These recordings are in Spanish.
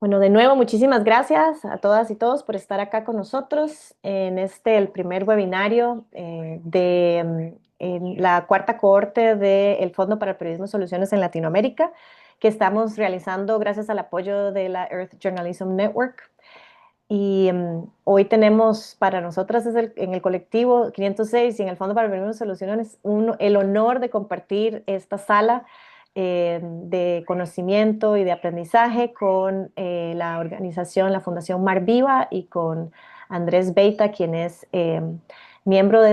Bueno, de nuevo, muchísimas gracias a todas y todos por estar acá con nosotros en el primer webinario en la cuarta cohorte del Fondo para el Periodismo y Soluciones en Latinoamérica, que estamos realizando gracias al apoyo de la Earth Journalism Network. Hoy tenemos para nosotras en el colectivo 506 y en el Fondo para el Periodismo y Soluciones el honor de compartir esta sala de conocimiento y de aprendizaje con la organización, la Fundación Mar Viva y con Andrés Beita, quien es miembro de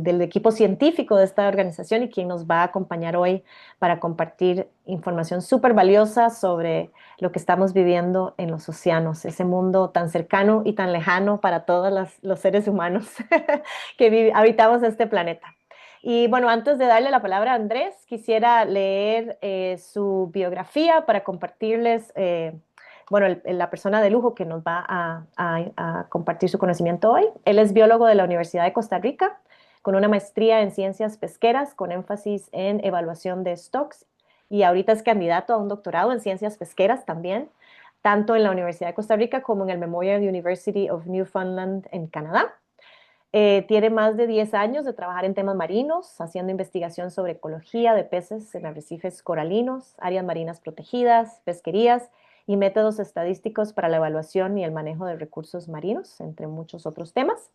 del equipo científico de esta organización y quien nos va a acompañar hoy para compartir información súper valiosa sobre lo que estamos viviendo en los océanos, ese mundo tan cercano y tan lejano para todos los seres humanos que habitamos este planeta. Y bueno, antes de darle la palabra a Andrés, quisiera leer su biografía para compartirles, bueno, la persona de lujo que nos va a compartir su conocimiento hoy. Él es biólogo de la Universidad de Costa Rica, con una maestría en ciencias pesqueras, con énfasis en evaluación de stocks, y ahorita es candidato a un doctorado en ciencias pesqueras también, tanto en la Universidad de Costa Rica como en el Memorial University of Newfoundland en Canadá. Tiene más de 10 años de trabajar en temas marinos, haciendo investigación sobre ecología de peces en arrecifes coralinos, áreas marinas protegidas, pesquerías y métodos estadísticos para la evaluación y el manejo de recursos marinos, entre muchos otros temas.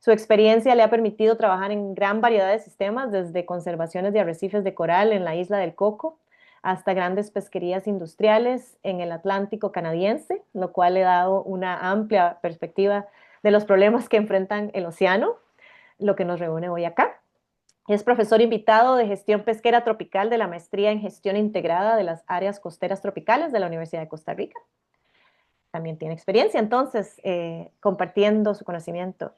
Su experiencia le ha permitido trabajar en gran variedad de sistemas, desde conservaciones de arrecifes de coral en la isla del Coco hasta grandes pesquerías industriales en el Atlántico canadiense, lo cual le ha dado una amplia perspectiva de los problemas que enfrentan el océano, lo que nos reúne hoy acá. Es profesor invitado de gestión pesquera tropical de la maestría en gestión integrada de las áreas costeras tropicales de la Universidad de Costa Rica. También tiene experiencia entonces compartiendo su conocimiento.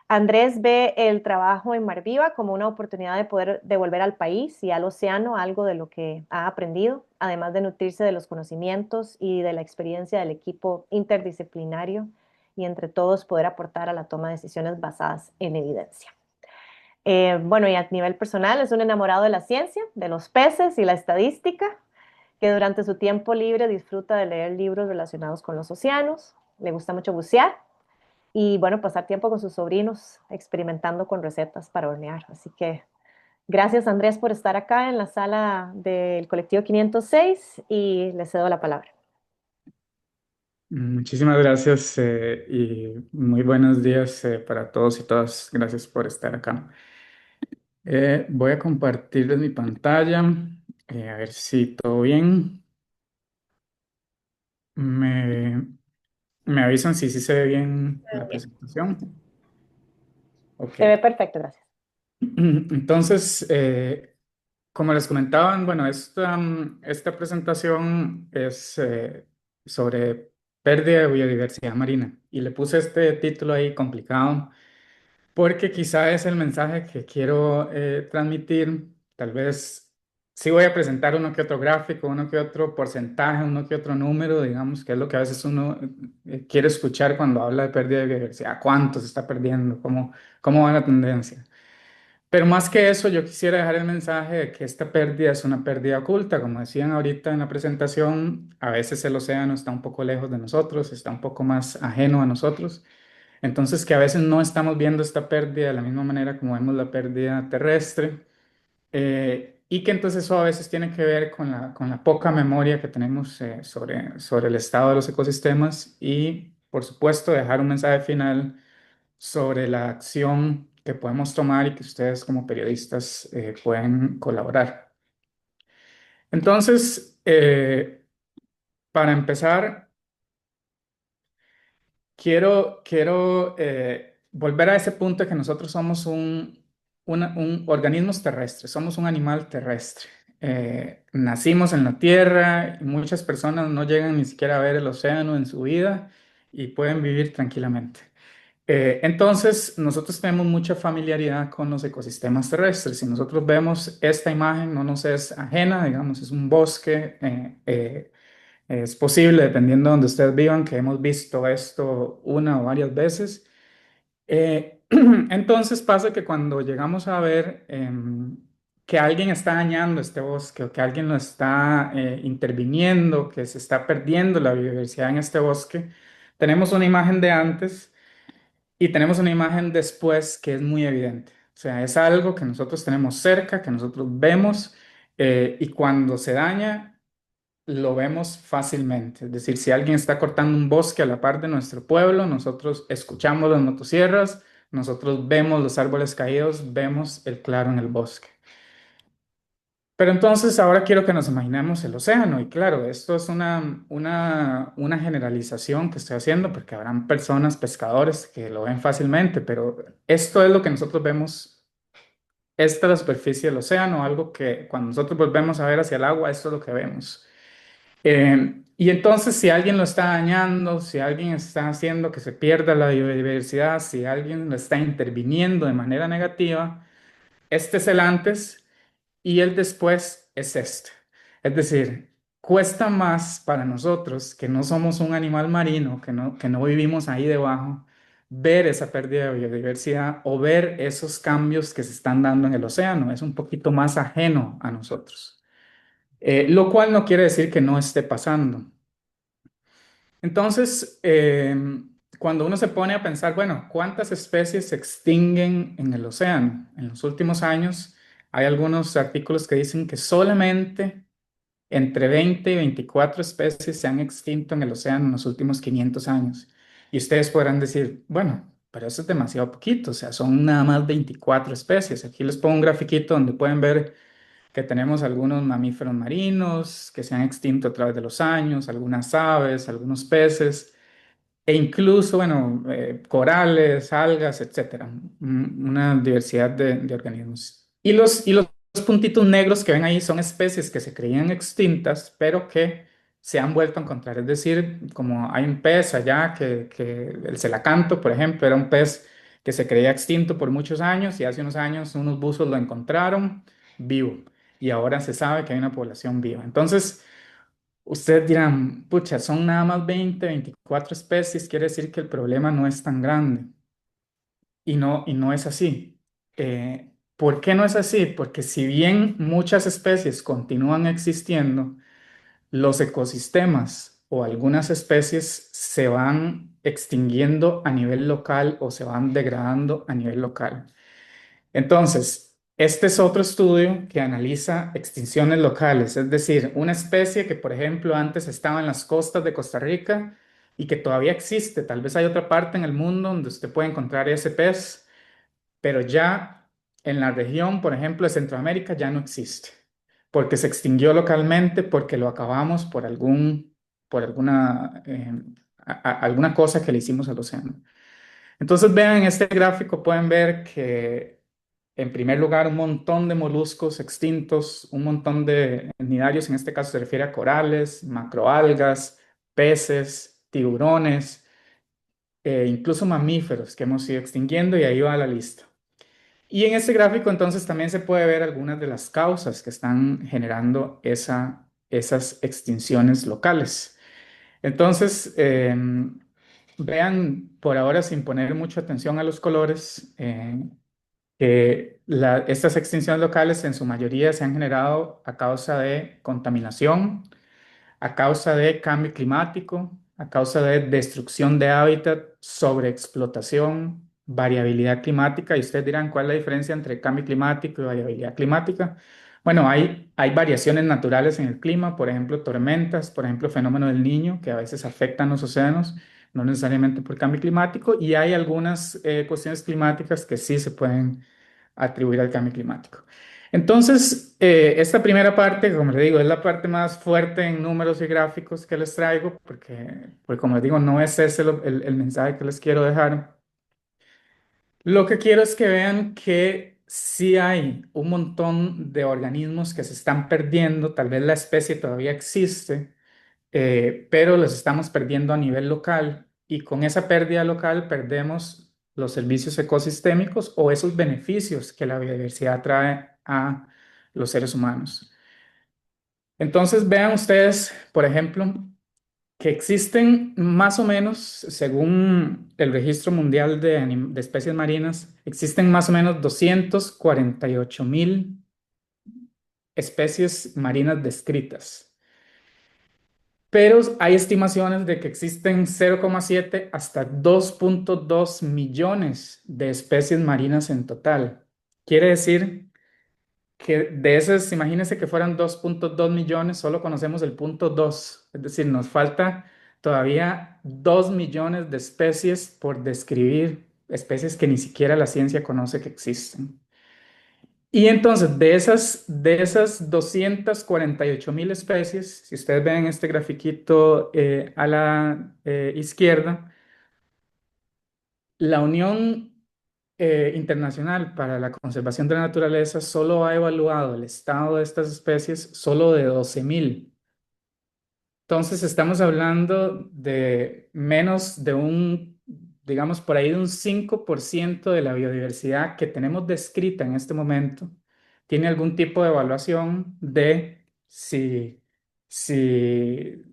Andrés ve el trabajo en Mar Viva como una oportunidad de poder devolver al país y al océano algo de lo que ha aprendido, además de nutrirse de los conocimientos y de la experiencia del equipo interdisciplinario y entre todos poder aportar a la toma de decisiones basadas en evidencia. Bueno, y a nivel personal es un enamorado de la ciencia, de los peces y la estadística, que durante su tiempo libre disfruta de leer libros relacionados con los océanos, le gusta mucho bucear y bueno, pasar tiempo con sus sobrinos experimentando con recetas para hornear. Así que gracias Andrés por estar acá en la sala del colectivo 506 y le cedo la palabra. Muchísimas gracias y muy buenos días para todos y todas. Gracias por estar acá. Voy a compartirles mi pantalla, a ver si todo bien. Me, me avisan si sí se ve bien la Bien. presentación. Ok. Se ve perfecto, gracias. Entonces, como les comentaban, bueno, esta presentación es sobre pérdida de biodiversidad marina y le puse este título ahí complicado porque quizá es el mensaje que quiero transmitir. Tal vez sí voy a presentar uno que otro gráfico, uno que otro porcentaje, uno que otro número, digamos, que es lo que a veces uno quiere escuchar cuando habla de pérdida de biodiversidad. ¿Cuánto se está perdiendo? ¿Cómo va la tendencia? Pero más que eso, yo quisiera dejar el mensaje de que esta pérdida es una pérdida oculta. Como decían ahorita en la presentación, a veces el océano está un poco lejos de nosotros, está un poco más ajeno a nosotros. Entonces, que a veces no estamos viendo esta pérdida de la misma manera como vemos la pérdida terrestre, y que entonces eso a veces tiene que ver con la poca memoria que tenemos sobre el estado de los ecosistemas y, por supuesto, dejar un mensaje final sobre la acción que podemos tomar y que ustedes como periodistas pueden colaborar. Entonces, para empezar, quiero volver a ese punto de que nosotros somos un organismos terrestres, somos un animal terrestre. Nacimos en la Tierra y muchas personas no llegan ni siquiera a ver el océano en su vida y pueden vivir tranquilamente. Entonces, nosotros tenemos mucha familiaridad con los ecosistemas terrestres. Si nosotros vemos esta imagen, no nos es ajena, digamos, es un bosque. Es posible, dependiendo de donde ustedes vivan, que hemos visto esto una o varias veces. Entonces pasa que cuando llegamos a ver que alguien está dañando este bosque o que alguien lo está interviniendo, que se está perdiendo la biodiversidad en este bosque, tenemos una imagen de antes y tenemos una imagen después que es muy evidente. O sea, es algo que nosotros tenemos cerca, que nosotros vemos y cuando se daña, lo vemos fácilmente. Es decir, si alguien está cortando un bosque a la par de nuestro pueblo, nosotros escuchamos las motosierras, nosotros vemos los árboles caídos, vemos el claro en el bosque. Pero entonces ahora quiero que nos imaginemos el océano y claro, esto es una generalización que estoy haciendo porque habrán personas, pescadores que lo ven fácilmente, pero esto es lo que nosotros vemos, esta es la superficie del océano, algo que cuando nosotros volvemos a ver hacia el agua, esto es lo que vemos. Y entonces si alguien lo está dañando, si alguien está haciendo que se pierda la biodiversidad, si alguien lo está interviniendo de manera negativa, este es el antes y el después es este. Es decir, cuesta más para nosotros que no somos un animal marino, que no vivimos ahí debajo, ver esa pérdida de biodiversidad o ver esos cambios que se están dando en el océano. Es un poquito más ajeno a nosotros. Lo cual no quiere decir que no esté pasando. Entonces, cuando uno se pone a pensar, bueno, ¿cuántas especies se extinguen en el océano? En los últimos años hay algunos artículos que dicen que solamente entre 20 y 24 especies se han extinto en el océano en los últimos 500 años. Y ustedes podrán decir, bueno, pero eso es demasiado poquito, o sea, son nada más 24 especies. Aquí les pongo un grafiquito donde pueden ver que tenemos algunos mamíferos marinos que se han extinto a través de los años, algunas aves, algunos peces, e incluso, bueno, corales, algas, etcétera, una diversidad de organismos. Y los puntitos negros que ven ahí son especies que se creían extintas, pero que se han vuelto a encontrar. Es decir, como hay un pez allá que el celacanto, por ejemplo, era un pez que se creía extinto por muchos años y hace unos años unos buzos lo encontraron vivo y ahora se sabe que hay una población viva. Entonces, ustedes dirán, pucha, son nada más 20, 24 especies, quiere decir que el problema no es tan grande. Y no es así. ¿Por qué no es así? Porque si bien muchas especies continúan existiendo, los ecosistemas o algunas especies se van extinguiendo a nivel local o se van degradando a nivel local. Entonces, este es otro estudio que analiza extinciones locales, es decir, una especie que, por ejemplo, antes estaba en las costas de Costa Rica y que todavía existe. Tal vez hay otra parte en el mundo donde usted puede encontrar ese pez, pero ya en la región, por ejemplo, de Centroamérica ya no existe, porque se extinguió localmente, porque lo acabamos por por alguna, alguna cosa que le hicimos al océano. Entonces, vean en este gráfico, pueden ver que en primer lugar, un montón de moluscos extintos, un montón de nidarios, en este caso se refiere a corales, macroalgas, peces, tiburones, incluso mamíferos que hemos ido extinguiendo y ahí va la lista. Y en este gráfico entonces también se puede ver algunas de las causas que están generando esas extinciones locales. Entonces, vean por ahora sin poner mucha atención a los colores, estas extinciones locales en su mayoría se han generado a causa de contaminación, a causa de cambio climático, a causa de destrucción de hábitat, sobreexplotación, variabilidad climática. Y ustedes dirán, ¿cuál es la diferencia entre cambio climático y variabilidad climática? Bueno, hay variaciones naturales en el clima, por ejemplo, tormentas, por ejemplo, fenómeno del Niño, que a veces afectan los océanos, no necesariamente por cambio climático, y hay algunas cuestiones climáticas que sí se pueden atribuir al cambio climático. Entonces, esta primera parte, como les digo, es la parte más fuerte en números y gráficos que les traigo, porque como les digo, no es ese el mensaje que les quiero dejar. Lo que quiero es que vean que sí hay un montón de organismos que se están perdiendo, tal vez la especie todavía existe, pero los estamos perdiendo a nivel local y con esa pérdida local perdemos los servicios ecosistémicos o esos beneficios que la biodiversidad trae a los seres humanos. Entonces, vean ustedes, por ejemplo, que existen más o menos, según el Registro Mundial de Especies Marinas, existen más o menos 248.000 especies marinas descritas. Pero hay estimaciones de que existen 0,7 hasta 2,2 millones de especies marinas en total. Quiere decir que de esas, imagínense que fueran 2,2 millones, solo conocemos el punto 2, es decir, nos falta todavía 2 millones de especies por describir, especies que ni siquiera la ciencia conoce que existen. Y entonces, de esas 248.000 especies, si ustedes ven este grafiquito a la izquierda, la Unión Internacional para la Conservación de la Naturaleza solo ha evaluado el estado de estas especies solo de 12.000. Entonces estamos hablando de menos de digamos, por ahí de un 5% de la biodiversidad que tenemos descrita en este momento. Tiene algún tipo de evaluación de si, si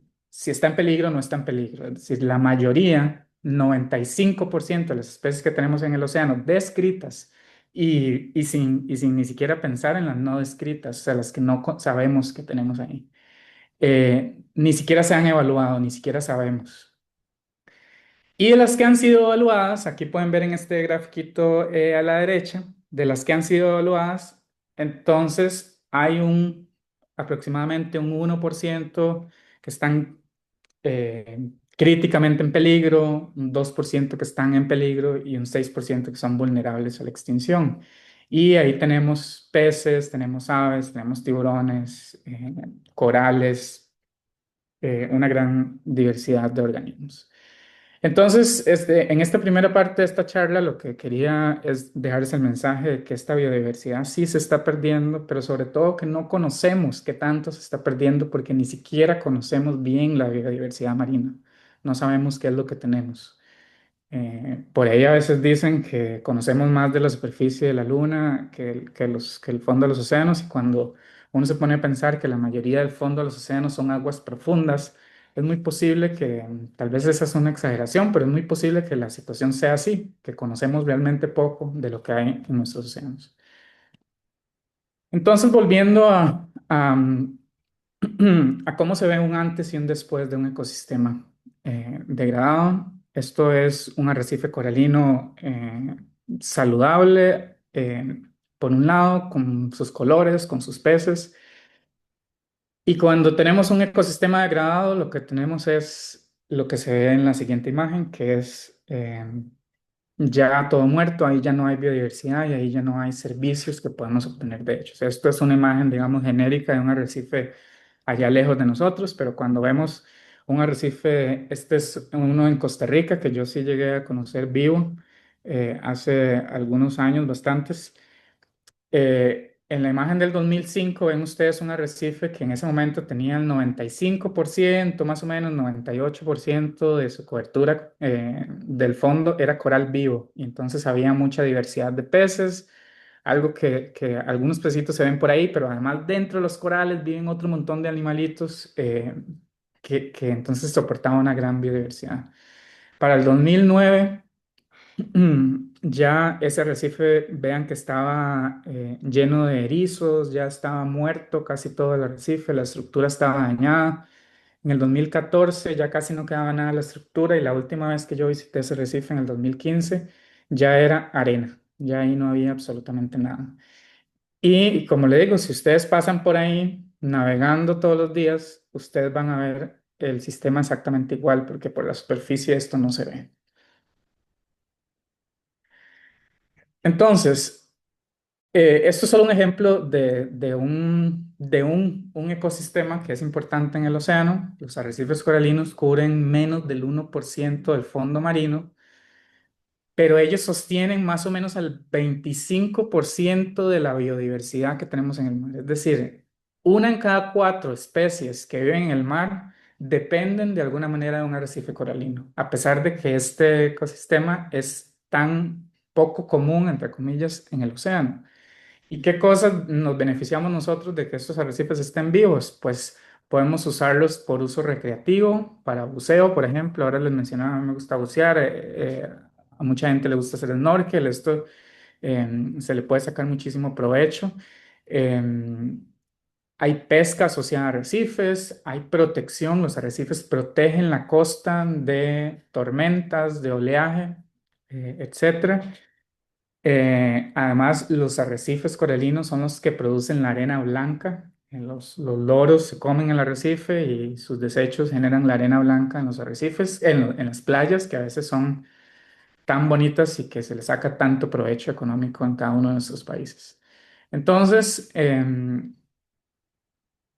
está en peligro o no está en peligro. Es decir, la mayoría, 95% de las especies que tenemos en el océano descritas y sin ni siquiera pensar en las no descritas, o sea, las que no sabemos que tenemos ahí ni siquiera se han evaluado, ni siquiera sabemos. Y de las que han sido evaluadas, aquí pueden ver en este grafiquito a la derecha, de las que han sido evaluadas, entonces hay aproximadamente un 1% que están críticamente en peligro, un 2% que están en peligro y un 6% que son vulnerables a la extinción. Y ahí tenemos peces, tenemos aves, tenemos tiburones, corales, una gran diversidad de organismos. Entonces, en esta primera parte de esta charla, lo que quería es dejarles el mensaje de que esta biodiversidad sí se está perdiendo, pero sobre todo que no conocemos qué tanto se está perdiendo porque ni siquiera conocemos bien la biodiversidad marina. No sabemos qué es lo que tenemos. Por ahí a veces dicen que conocemos más de la superficie de la Luna que el fondo de los océanos y cuando uno se pone a pensar que la mayoría del fondo de los océanos son aguas profundas, es muy posible que, tal vez esa es una exageración, pero es muy posible que la situación sea así, que conocemos realmente poco de lo que hay en nuestros océanos. Entonces, volviendo a cómo se ve un antes y un después de un ecosistema degradado. Esto es un arrecife coralino saludable, por un lado, con sus colores, con sus peces. Y cuando tenemos un ecosistema degradado, lo que tenemos es lo que se ve en la siguiente imagen, que es ya todo muerto, ahí ya no hay biodiversidad y ahí ya no hay servicios que podemos obtener de ellos. Esto es una imagen, digamos, genérica de un arrecife allá lejos de nosotros, pero cuando vemos un arrecife, este es uno en Costa Rica que yo sí llegué a conocer vivo hace algunos años, bastantes. En la imagen del 2005 ven ustedes un arrecife que en ese momento tenía el 95%, más o menos 98% de su cobertura del fondo era coral vivo y entonces había mucha diversidad de peces, algo que algunos pecitos se ven por ahí, pero además dentro de los corales viven otro montón de animalitos que entonces soportaban una gran biodiversidad. Para el 2009 ya ese arrecife, vean que estaba lleno de erizos, ya estaba muerto casi todo el arrecife, la estructura estaba dañada. En el 2014 ya casi no quedaba nada de la estructura y la última vez que yo visité ese arrecife en el 2015 ya era arena, ya ahí no había absolutamente nada. Y como le digo, si ustedes pasan por ahí navegando todos los días, ustedes van a ver el sistema exactamente igual porque por la superficie esto no se ve. Entonces, esto es solo un ejemplo de un ecosistema que es importante en el océano. Los arrecifes coralinos cubren menos del 1% del fondo marino, pero ellos sostienen más o menos el 25% de la biodiversidad que tenemos en el mar. Es decir, una en cada cuatro especies que viven en el mar dependen de alguna manera de un arrecife coralino, a pesar de que este ecosistema es tan poco común, entre comillas, en el océano. ¿Y qué cosas nos beneficiamos nosotros de que estos arrecifes estén vivos? Pues podemos usarlos por uso recreativo, para buceo, por ejemplo. Ahora les mencionaba, a mí me gusta bucear, a mucha gente le gusta hacer snorkel, esto se le puede sacar muchísimo provecho. Eh, Hay pesca asociada a arrecifes, hay protección, los arrecifes protegen la costa de tormentas, de oleaje, etcétera. Además, los arrecifes coralinos son los que producen la arena blanca. Los loros se comen el arrecife y sus desechos generan la arena blanca en los arrecifes, en las playas, que a veces son tan bonitas y que se les saca tanto provecho económico en cada uno de nuestros países. Entonces,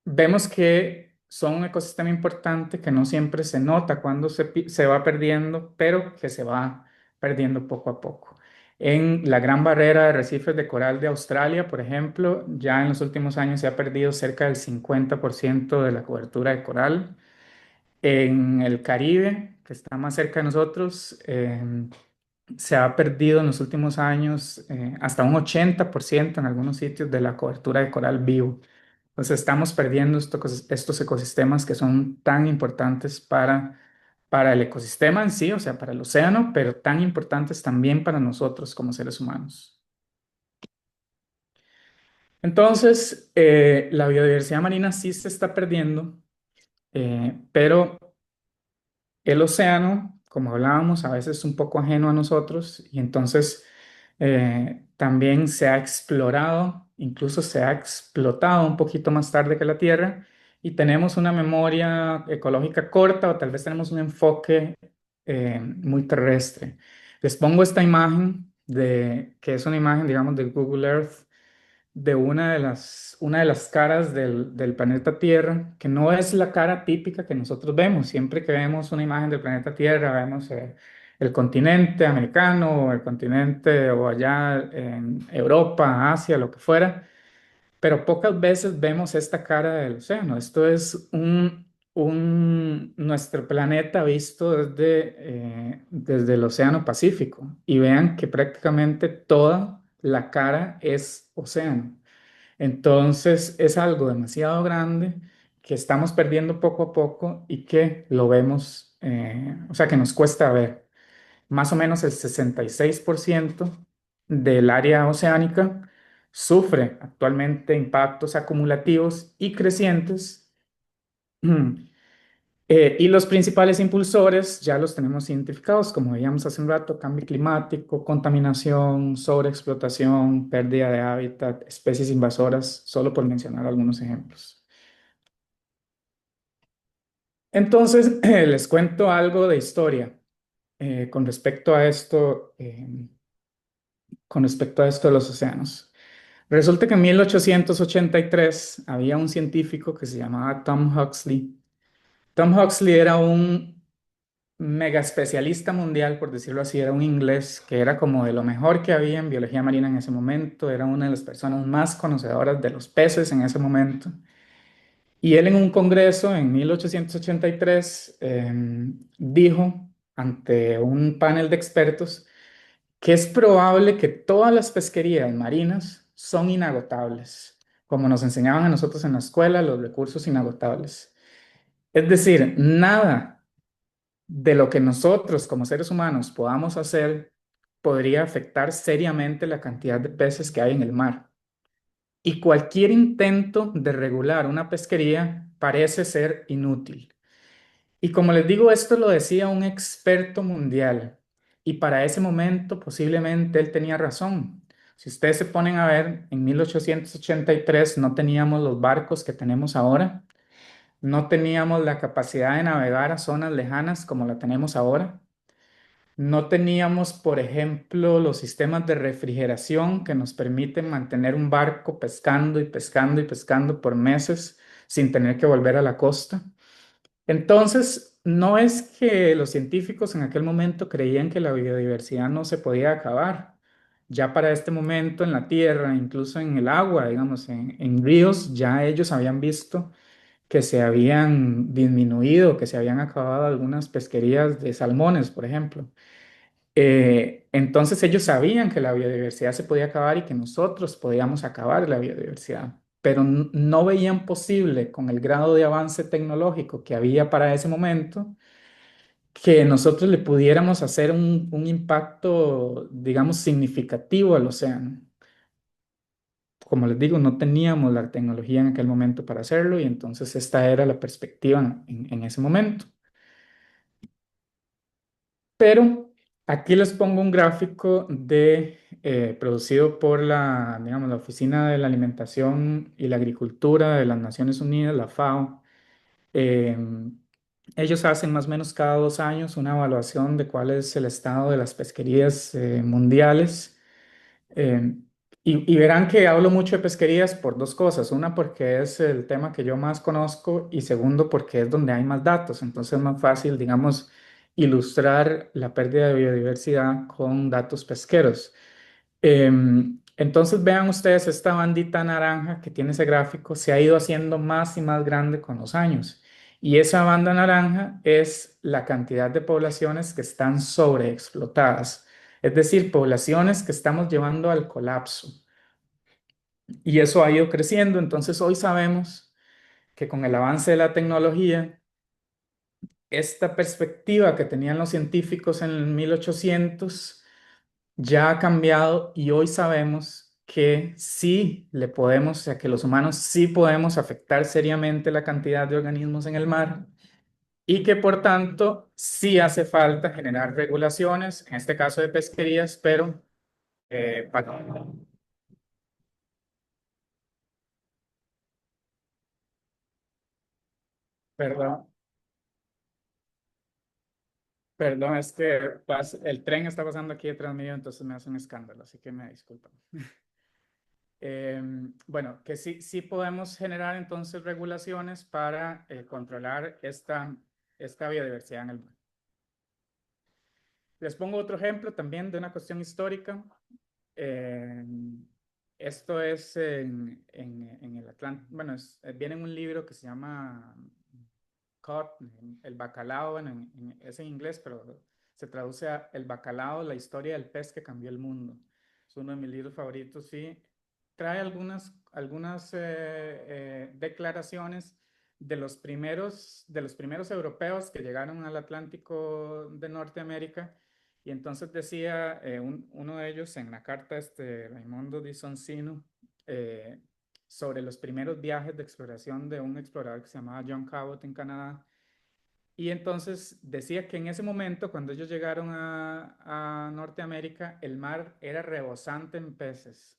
vemos que son un ecosistema importante que no siempre se nota cuando se va perdiendo, pero que se va perdiendo poco a poco. En la Gran Barrera de Arrecifes de Coral de Australia, por ejemplo, ya en los últimos años se ha perdido cerca del 50% de la cobertura de coral. En el Caribe, que está más cerca de nosotros, se ha perdido en los últimos años hasta un 80% en algunos sitios de la cobertura de coral vivo. Entonces estamos perdiendo estos ecosistemas que son tan importantes para el ecosistema en sí, o sea, para el océano, pero tan importantes también para nosotros como seres humanos. Entonces, la biodiversidad marina sí se está perdiendo, pero el océano, como hablábamos, a veces es un poco ajeno a nosotros y entonces también se ha explorado, incluso se ha explotado un poquito más tarde que la Tierra y tenemos una memoria ecológica corta o tal vez tenemos un enfoque muy terrestre. Les pongo esta imagen que es una imagen, digamos, de Google Earth de una de las caras del planeta Tierra, que no es la cara típica que nosotros vemos. Siempre que vemos una imagen del planeta Tierra, vemos el continente americano, o el continente o allá en Europa, Asia, lo que fuera, pero pocas veces vemos esta cara del océano. Esto es nuestro planeta visto desde el Océano Pacífico y vean que prácticamente toda la cara es océano. Entonces es algo demasiado grande que estamos perdiendo poco a poco y que lo vemos, o sea, que nos cuesta ver. Más o menos el 66% del área oceánica sufre actualmente impactos acumulativos y crecientes. Y los principales impulsores ya los tenemos identificados, como veíamos hace un rato: cambio climático, contaminación, sobreexplotación, pérdida de hábitat, especies invasoras, solo por mencionar algunos ejemplos. Entonces, les cuento algo de historia con respecto a esto, con respecto a esto de los océanos. Resulta que en 1883 había un científico que se llamaba Tom Huxley. Tom Huxley era un mega especialista mundial, por decirlo así, era un inglés que era como de lo mejor que había en biología marina en ese momento, era una de las personas más conocedoras de los peces en ese momento. Y él en un congreso en 1883 dijo ante un panel de expertos que es probable que todas las pesquerías marinas son inagotables, como nos enseñaban a nosotros en la escuela, los recursos inagotables. Es decir, nada de lo que nosotros como seres humanos podamos hacer podría afectar seriamente la cantidad de peces que hay en el mar. Y cualquier intento de regular una pesquería parece ser inútil. Y como les digo, esto lo decía un experto mundial. Y para ese momento posiblemente él tenía razón. Si ustedes se ponen a ver, en 1883 no teníamos los barcos que tenemos ahora. No teníamos la capacidad de navegar a zonas lejanas como la tenemos ahora. No teníamos, por ejemplo, los sistemas de refrigeración que nos permiten mantener un barco pescando y pescando y pescando por meses sin tener que volver a la costa. Entonces, no es que los científicos en aquel momento creían que la biodiversidad no se podía acabar. Ya para este momento en la tierra, incluso en el agua, digamos, en ríos, ya ellos habían visto que se habían disminuido, que se habían acabado algunas pesquerías de salmones, por ejemplo. Entonces ellos sabían que la biodiversidad se podía acabar y que nosotros podíamos acabar la biodiversidad, pero no veían posible con el grado de avance tecnológico que había para ese momento que nosotros le pudiéramos hacer un impacto, digamos, significativo al océano. como les digo, no teníamos la tecnología en aquel momento para hacerlo y entonces esta era la perspectiva en ese momento. Pero aquí les pongo un gráfico producido por digamos, la Oficina de la Alimentación y la Agricultura de las Naciones Unidas, la FAO. Eh, Ellos hacen más o menos cada 2 años una evaluación de cuál es el estado de las pesquerías mundiales. Eh, y verán que hablo mucho de pesquerías por dos cosas. Una, porque es el tema que yo más conozco y segundo, porque es donde hay más datos. Entonces es más fácil, digamos, ilustrar la pérdida de biodiversidad con datos pesqueros. Entonces vean ustedes esta bandita naranja que tiene ese gráfico, se ha ido haciendo más y más grande con los años. Y esa banda naranja es la cantidad de poblaciones que están sobreexplotadas, es decir, poblaciones que estamos llevando al colapso. Y eso ha ido creciendo. Entonces hoy sabemos que con el avance de la tecnología, esta perspectiva que tenían los científicos en el 1800 ya ha cambiado y hoy sabemos que sí le podemos, o sea, que los humanos sí podemos afectar seriamente la cantidad de organismos en el mar y que por tanto sí hace falta generar regulaciones, en este caso de pesquerías, pero para... Perdón, perdón, es que el tren está pasando aquí detrás mío, entonces me hace un escándalo, así que me disculpan. Bueno, que sí podemos generar entonces regulaciones para controlar esta biodiversidad en el mar. Les pongo otro ejemplo también de una cuestión histórica. Eh, Esto es en el Atlántico, bueno, viene en un libro que se llama Cod, el bacalao, bueno, es en inglés, pero se traduce a El bacalao, la historia del pez que cambió el mundo. Es uno de mis libros favoritos, sí. Trae algunas declaraciones de los primeros europeos que llegaron al Atlántico de Norteamérica. Y entonces decía uno de ellos en la carta, Raimondo di Sonsino, eh, sobre los primeros viajes de exploración de un explorador que se llamaba John Cabot en Canadá. Y entonces decía que en ese momento, cuando ellos llegaron a Norteamérica, el mar era rebosante en peces.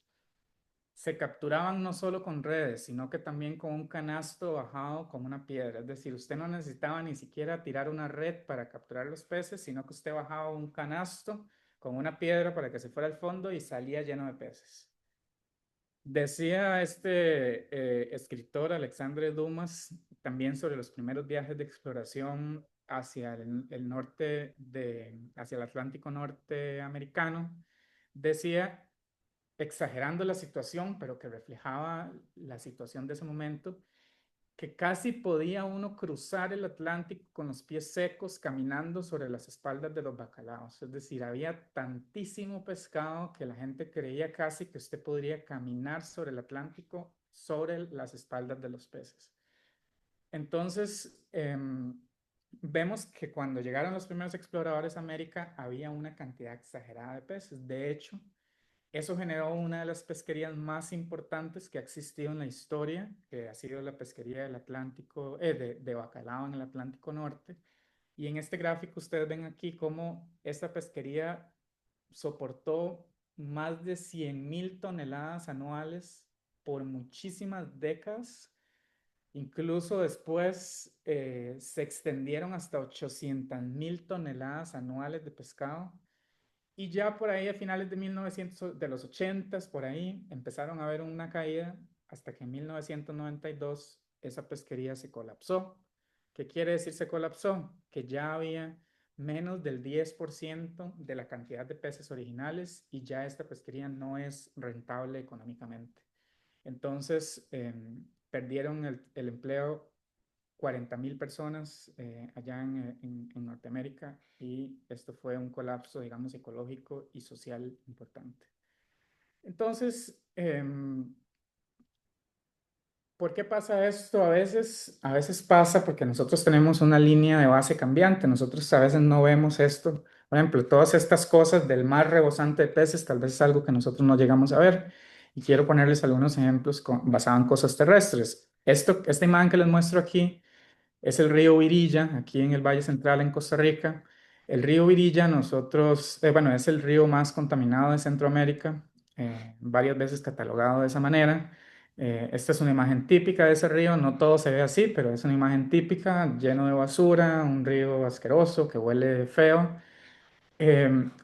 Se capturaban no solo con redes, sino que también con un canasto bajado con una piedra. Es decir, usted no necesitaba ni siquiera tirar una red para capturar los peces, sino que usted bajaba un canasto con una piedra para que se fuera al fondo y salía lleno de peces. Decía escritor Alexandre Dumas también sobre los primeros viajes de exploración hacia el norte hacia el Atlántico norteamericano. Decía, exagerando la situación, pero que reflejaba la situación de ese momento, que casi podía uno cruzar el Atlántico con los pies secos caminando sobre las espaldas de los bacalaos. Es decir, había tantísimo pescado que la gente creía casi que usted podría caminar sobre el Atlántico sobre las espaldas de los peces. Entonces, vemos que cuando llegaron los primeros exploradores a América había una cantidad exagerada de peces. De hecho, eso generó una de las pesquerías más importantes que ha existido en la historia, que ha sido la pesquería del Atlántico, de bacalao en el Atlántico Norte. Y en este gráfico ustedes ven aquí cómo esta pesquería soportó más de 100.000 toneladas anuales por muchísimas décadas. Incluso después se extendieron hasta 800.000 toneladas anuales de pescado. Y ya por ahí a finales de 1900, de los 80 por ahí, empezaron a ver una caída hasta que en 1992 esa pesquería se colapsó. ¿Qué quiere decir se colapsó? Que ya había menos del 10% de la cantidad de peces originales y ya esta pesquería no es rentable económicamente. Entonces, perdieron el empleo 40.000 personas allá en Norteamérica y esto fue un colapso, digamos, ecológico y social importante. Entonces, ¿por qué pasa esto? A veces pasa porque nosotros tenemos una línea de base cambiante. Nosotros a veces no vemos esto. Por ejemplo, todas estas cosas del mar rebosante de peces, tal vez es algo que nosotros no llegamos a ver. y quiero ponerles algunos ejemplos basados en cosas terrestres. Esta imagen que les muestro aquí es el río Virilla, aquí en el Valle Central en Costa Rica. El río Virilla, bueno, es el río más contaminado de Centroamérica, varias veces catalogado de esa manera. Esta es una imagen típica de ese río, no todo se ve así, pero es una imagen típica, lleno de basura, un río asqueroso que huele feo.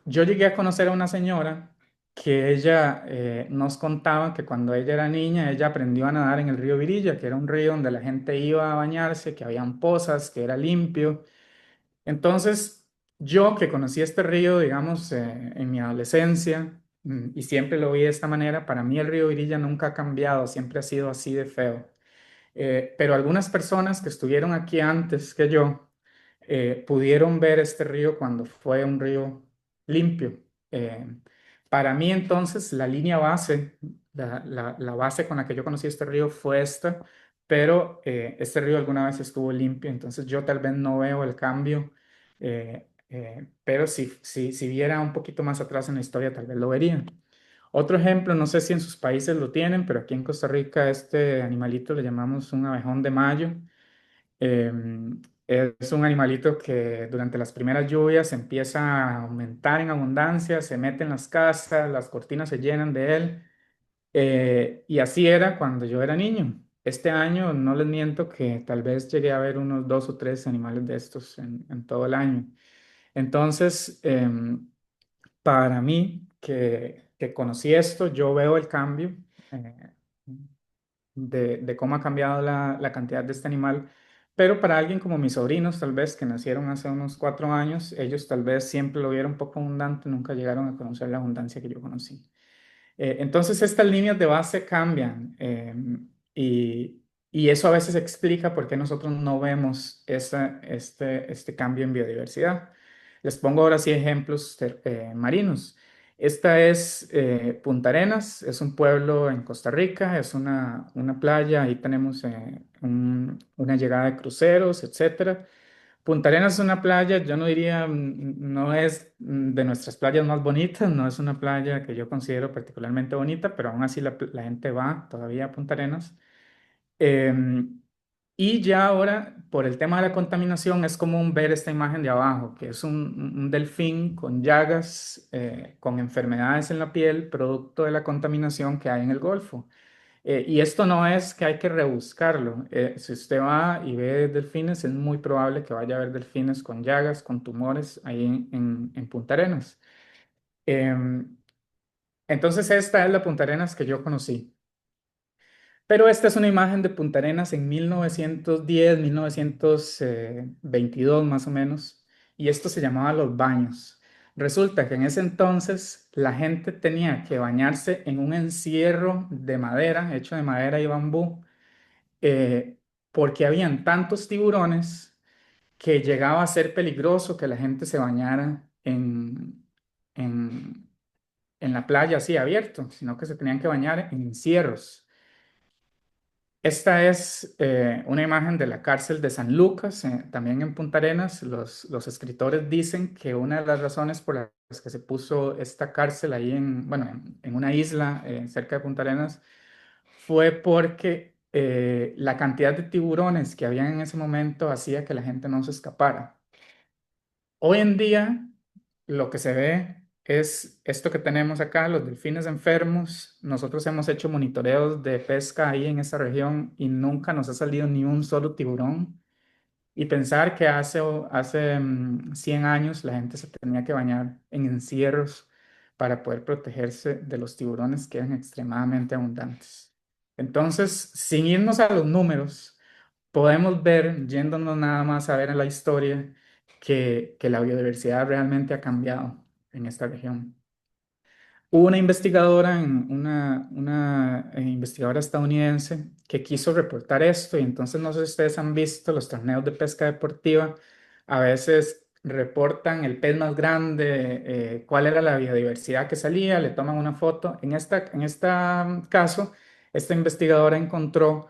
Yo llegué a conocer a una señora que ella nos contaba que cuando ella era niña, ella aprendió a nadar en el río Virilla, que era un río donde la gente iba a bañarse, que habían pozas, que era limpio. Entonces, yo que conocí este río, digamos, en mi adolescencia, y siempre lo vi de esta manera, para mí el río Virilla nunca ha cambiado, siempre ha sido así de feo. Pero algunas personas que estuvieron aquí antes que yo pudieron ver este río cuando fue un río limpio. Eh, para mí entonces la línea base, la base con la que yo conocí este río fue esta, pero este río alguna vez estuvo limpio, entonces yo tal vez no veo el cambio, pero si viera un poquito más atrás en la historia tal vez lo vería. Otro ejemplo, no sé si en sus países lo tienen, pero aquí en Costa Rica este animalito le llamamos un abejón de mayo. Eh, es un animalito que durante las primeras lluvias empieza a aumentar en abundancia, se mete en las casas, las cortinas se llenan de él. Y así era cuando yo era niño. Este año, no les miento que tal vez llegué a ver unos dos o tres animales de estos en todo el año. Entonces, para mí, que conocí esto, yo veo el cambio eh, de cómo ha cambiado la cantidad de este animal, pero para alguien como mis sobrinos, tal vez que nacieron hace unos 4 años, ellos tal vez siempre lo vieron poco abundante, nunca llegaron a conocer la abundancia que yo conocí. Entonces estas líneas de base cambian y, y eso a veces explica por qué nosotros no vemos este cambio en biodiversidad. Les pongo ahora sí ejemplos marinos. Esta es Punta Arenas, es un pueblo en Costa Rica, es una playa, ahí tenemos una llegada de cruceros, etcétera. Punta Arenas es una playa, yo no diría, no es de nuestras playas más bonitas, no es una playa que yo considero particularmente bonita, pero aún así la gente va todavía a Punta Arenas. Em, y ya ahora, por el tema de la contaminación, es común ver esta imagen de abajo, que es un delfín con llagas, con enfermedades en la piel, producto de la contaminación que hay en el Golfo. Y esto no es que hay que rebuscarlo. Si usted va y ve delfines, es muy probable que vaya a ver delfines con llagas, con tumores ahí en Punta Arenas. Em, entonces, esta es la Punta Arenas que yo conocí. Pero esta es una imagen de Punta Arenas en 1910, 1922 más o menos, y esto se llamaba Los Baños. Resulta que en ese entonces la gente tenía que bañarse en un encierro de madera, hecho de madera y bambú, eh, porque habían tantos tiburones que llegaba a ser peligroso que la gente se bañara en, en la playa así abierto, sino que se tenían que bañar en encierros. Esta es una imagen de la cárcel de San Lucas, también en Punta Arenas. Los escritores dicen que una de las razones por las que se puso esta cárcel ahí bueno, en una isla cerca de Punta Arenas fue porque la cantidad de tiburones que habían en ese momento hacía que la gente no se escapara. Hoy en día lo que se ve es esto que tenemos acá, los delfines enfermos. Nosotros hemos hecho monitoreos de pesca ahí en esta región y nunca nos ha salido ni un solo tiburón. Y pensar que hace 100 años la gente se tenía que bañar en encierros para poder protegerse de los tiburones que eran extremadamente abundantes. Entonces, sin irnos a los números, podemos ver, yéndonos nada más a ver en la historia, que la biodiversidad realmente ha cambiado en esta región. Hubo una investigadora, una investigadora estadounidense que quiso reportar esto y entonces no sé si ustedes han visto los torneos de pesca deportiva, a veces reportan el pez más grande, cuál era la biodiversidad que salía, le toman una foto. En este caso, esta investigadora encontró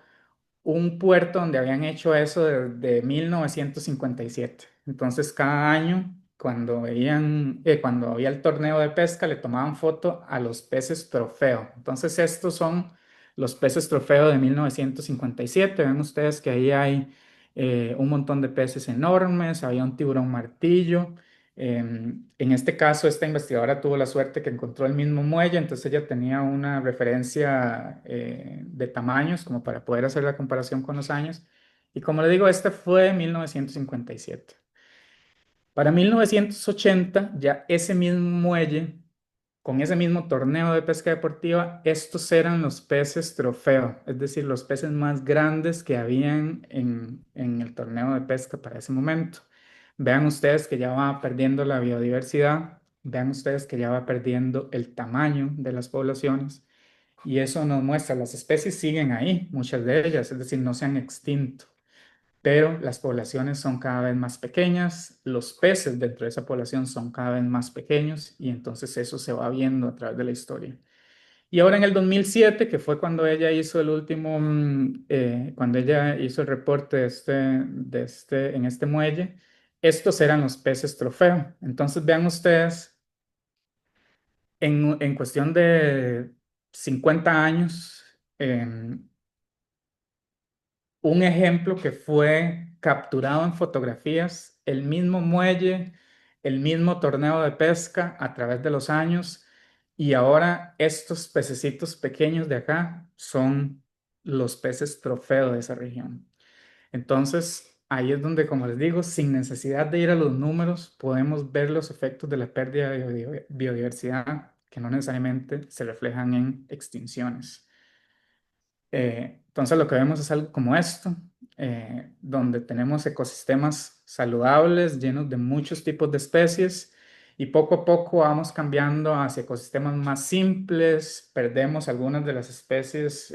un puerto donde habían hecho eso desde 1957. Entonces, cada año cuando había el torneo de pesca, le tomaban foto a los peces trofeo. Entonces, estos son los peces trofeo de 1957. Ven ustedes que ahí hay un montón de peces enormes, había un tiburón martillo. En este caso, esta investigadora tuvo la suerte que encontró el mismo muelle, entonces ella tenía una referencia de tamaños como para poder hacer la comparación con los años. Y como le digo, este fue 1957. Para 1980, ya ese mismo muelle, con ese mismo torneo de pesca deportiva, estos eran los peces trofeo, es decir, los peces más grandes que habían en el torneo de pesca para ese momento. Vean ustedes que ya va perdiendo la biodiversidad, vean ustedes que ya va perdiendo el tamaño de las poblaciones y eso nos muestra, las especies siguen ahí, muchas de ellas, es decir, no se han extinto, pero las poblaciones son cada vez más pequeñas, los peces dentro de esa población son cada vez más pequeños y entonces eso se va viendo a través de la historia. Y ahora en el 2007, que fue cuando ella hizo el último, cuando ella hizo el reporte en este muelle, estos eran los peces trofeo. Entonces vean ustedes, en cuestión de 50 años, un ejemplo que fue capturado en fotografías, el mismo muelle, el mismo torneo de pesca a través de los años y ahora estos pececitos pequeños de acá son los peces trofeo de esa región. Entonces, ahí es donde, como les digo, sin necesidad de ir a los números, podemos ver los efectos de la pérdida de biodiversidad que no necesariamente se reflejan en extinciones. Entonces lo que vemos es algo como esto, donde tenemos ecosistemas saludables, llenos de muchos tipos de especies, y poco a poco vamos cambiando hacia ecosistemas más simples, perdemos algunas de las especies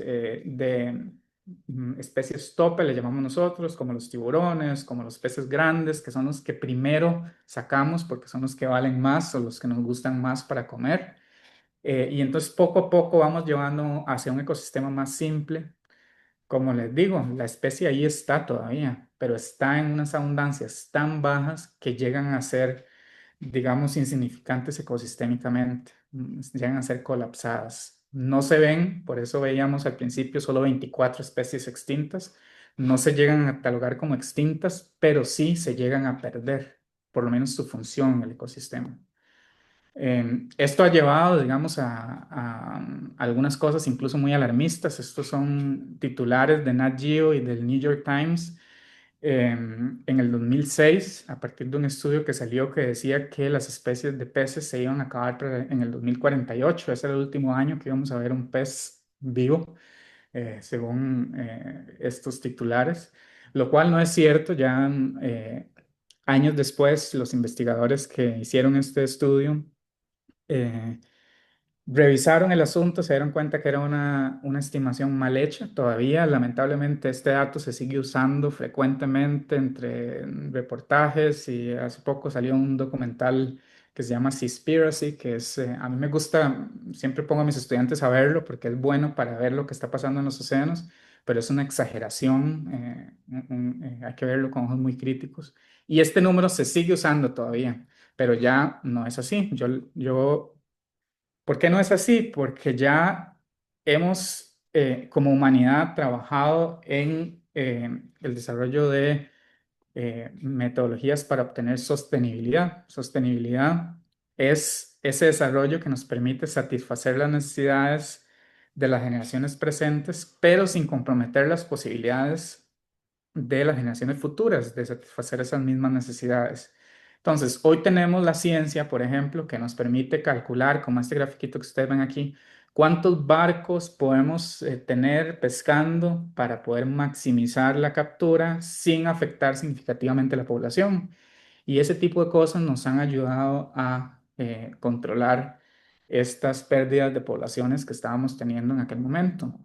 especies tope, le llamamos nosotros, como los tiburones, como los peces grandes, que son los que primero sacamos porque son los que valen más o los que nos gustan más para comer. Y entonces poco a poco vamos llevando hacia un ecosistema más simple. Como les digo, la especie ahí está todavía, pero está en unas abundancias tan bajas que llegan a ser, digamos, insignificantes ecosistémicamente, llegan a ser colapsadas. No se ven, por eso veíamos al principio solo 24 especies extintas, no se llegan a catalogar como extintas, pero sí se llegan a perder, por lo menos su función en el ecosistema. Esto ha llevado, digamos, a algunas cosas incluso muy alarmistas. Estos son titulares de Nat Geo y del New York Times en el 2006, a partir de un estudio que salió que decía que las especies de peces se iban a acabar en el 2048. Ese era el último año que íbamos a ver un pez vivo, según estos titulares, lo cual no es cierto. Ya años después, los investigadores que hicieron este estudio eh, revisaron el asunto, se dieron cuenta que era una estimación mal hecha. Todavía, lamentablemente, este dato se sigue usando frecuentemente entre reportajes y hace poco salió un documental que se llama Seaspiracy, que es, a mí me gusta, siempre pongo a mis estudiantes a verlo porque es bueno para ver lo que está pasando en los océanos, pero es una exageración, hay que verlo con ojos muy críticos. Y este número se sigue usando todavía, pero ya no es así. ¿Por qué no es así? Porque ya hemos, como humanidad, trabajado en el desarrollo de metodologías para obtener sostenibilidad. Sostenibilidad es ese desarrollo que nos permite satisfacer las necesidades de las generaciones presentes, pero sin comprometer las posibilidades de las generaciones futuras de satisfacer esas mismas necesidades. Entonces, hoy tenemos la ciencia, por ejemplo, que nos permite calcular, como este grafiquito que ustedes ven aquí, cuántos barcos podemos tener pescando para poder maximizar la captura sin afectar significativamente la población. Y ese tipo de cosas nos han ayudado a controlar estas pérdidas de poblaciones que estábamos teniendo en aquel momento.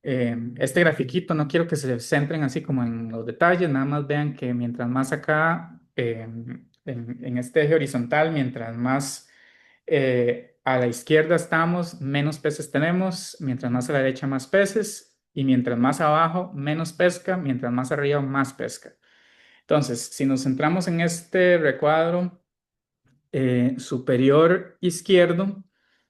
Este grafiquito, no quiero que se centren así como en los detalles, nada más vean que mientras más acá, en este eje horizontal, mientras más a la izquierda estamos, menos peces tenemos, mientras más a la derecha, más peces, y mientras más abajo, menos pesca, mientras más arriba, más pesca. Entonces, si nos centramos en este recuadro, superior izquierdo,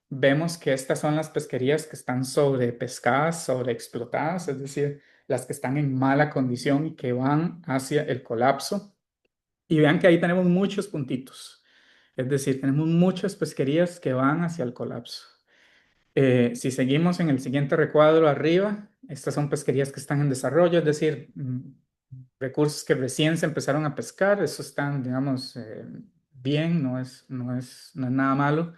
vemos que estas son las pesquerías que están sobrepescadas, sobreexplotadas, es decir, las que están en mala condición y que van hacia el colapso. Y vean que ahí tenemos muchos puntitos, es decir, tenemos muchas pesquerías que van hacia el colapso. Si seguimos en el siguiente recuadro arriba, estas son pesquerías que están en desarrollo, es decir, recursos que recién se empezaron a pescar, eso están, digamos, bien, no es nada malo.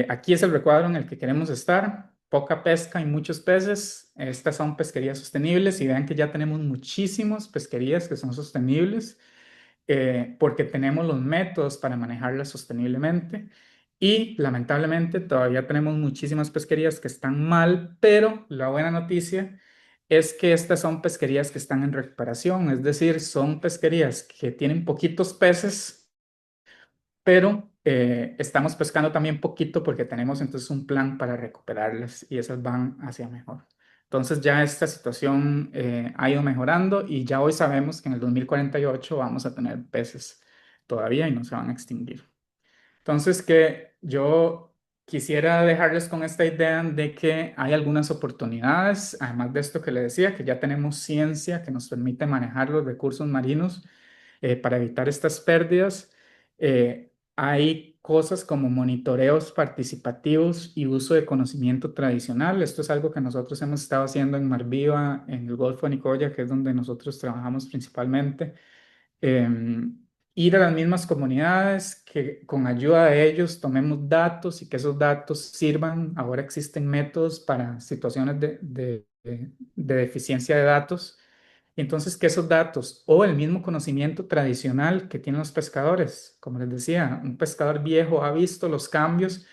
Aquí es el recuadro en el que queremos estar, poca pesca y muchos peces. Estas son pesquerías sostenibles y vean que ya tenemos muchísimas pesquerías que son sostenibles porque tenemos los métodos para manejarlas sosteniblemente. Y lamentablemente todavía tenemos muchísimas pesquerías que están mal, pero la buena noticia es que estas son pesquerías que están en recuperación, es decir, son pesquerías que tienen poquitos peces, pero estamos pescando también poquito porque tenemos entonces un plan para recuperarlas y esas van hacia mejor. Entonces ya esta situación ha ido mejorando y ya hoy sabemos que en el 2048 vamos a tener peces todavía y no se van a extinguir. Entonces, que yo quisiera dejarles con esta idea de que hay algunas oportunidades, además de esto que le decía, que ya tenemos ciencia que nos permite manejar los recursos marinos para evitar estas pérdidas. Hay cosas como monitoreos participativos y uso de conocimiento tradicional. Esto es algo que nosotros hemos estado haciendo en Mar Viva, en el Golfo de Nicoya, que es donde nosotros trabajamos principalmente ir a las mismas comunidades, que con ayuda de ellos tomemos datos y que esos datos sirvan. Ahora existen métodos para situaciones de deficiencia de datos. Entonces, que esos datos o el mismo conocimiento tradicional que tienen los pescadores, como les decía, un pescador viejo ha visto los cambios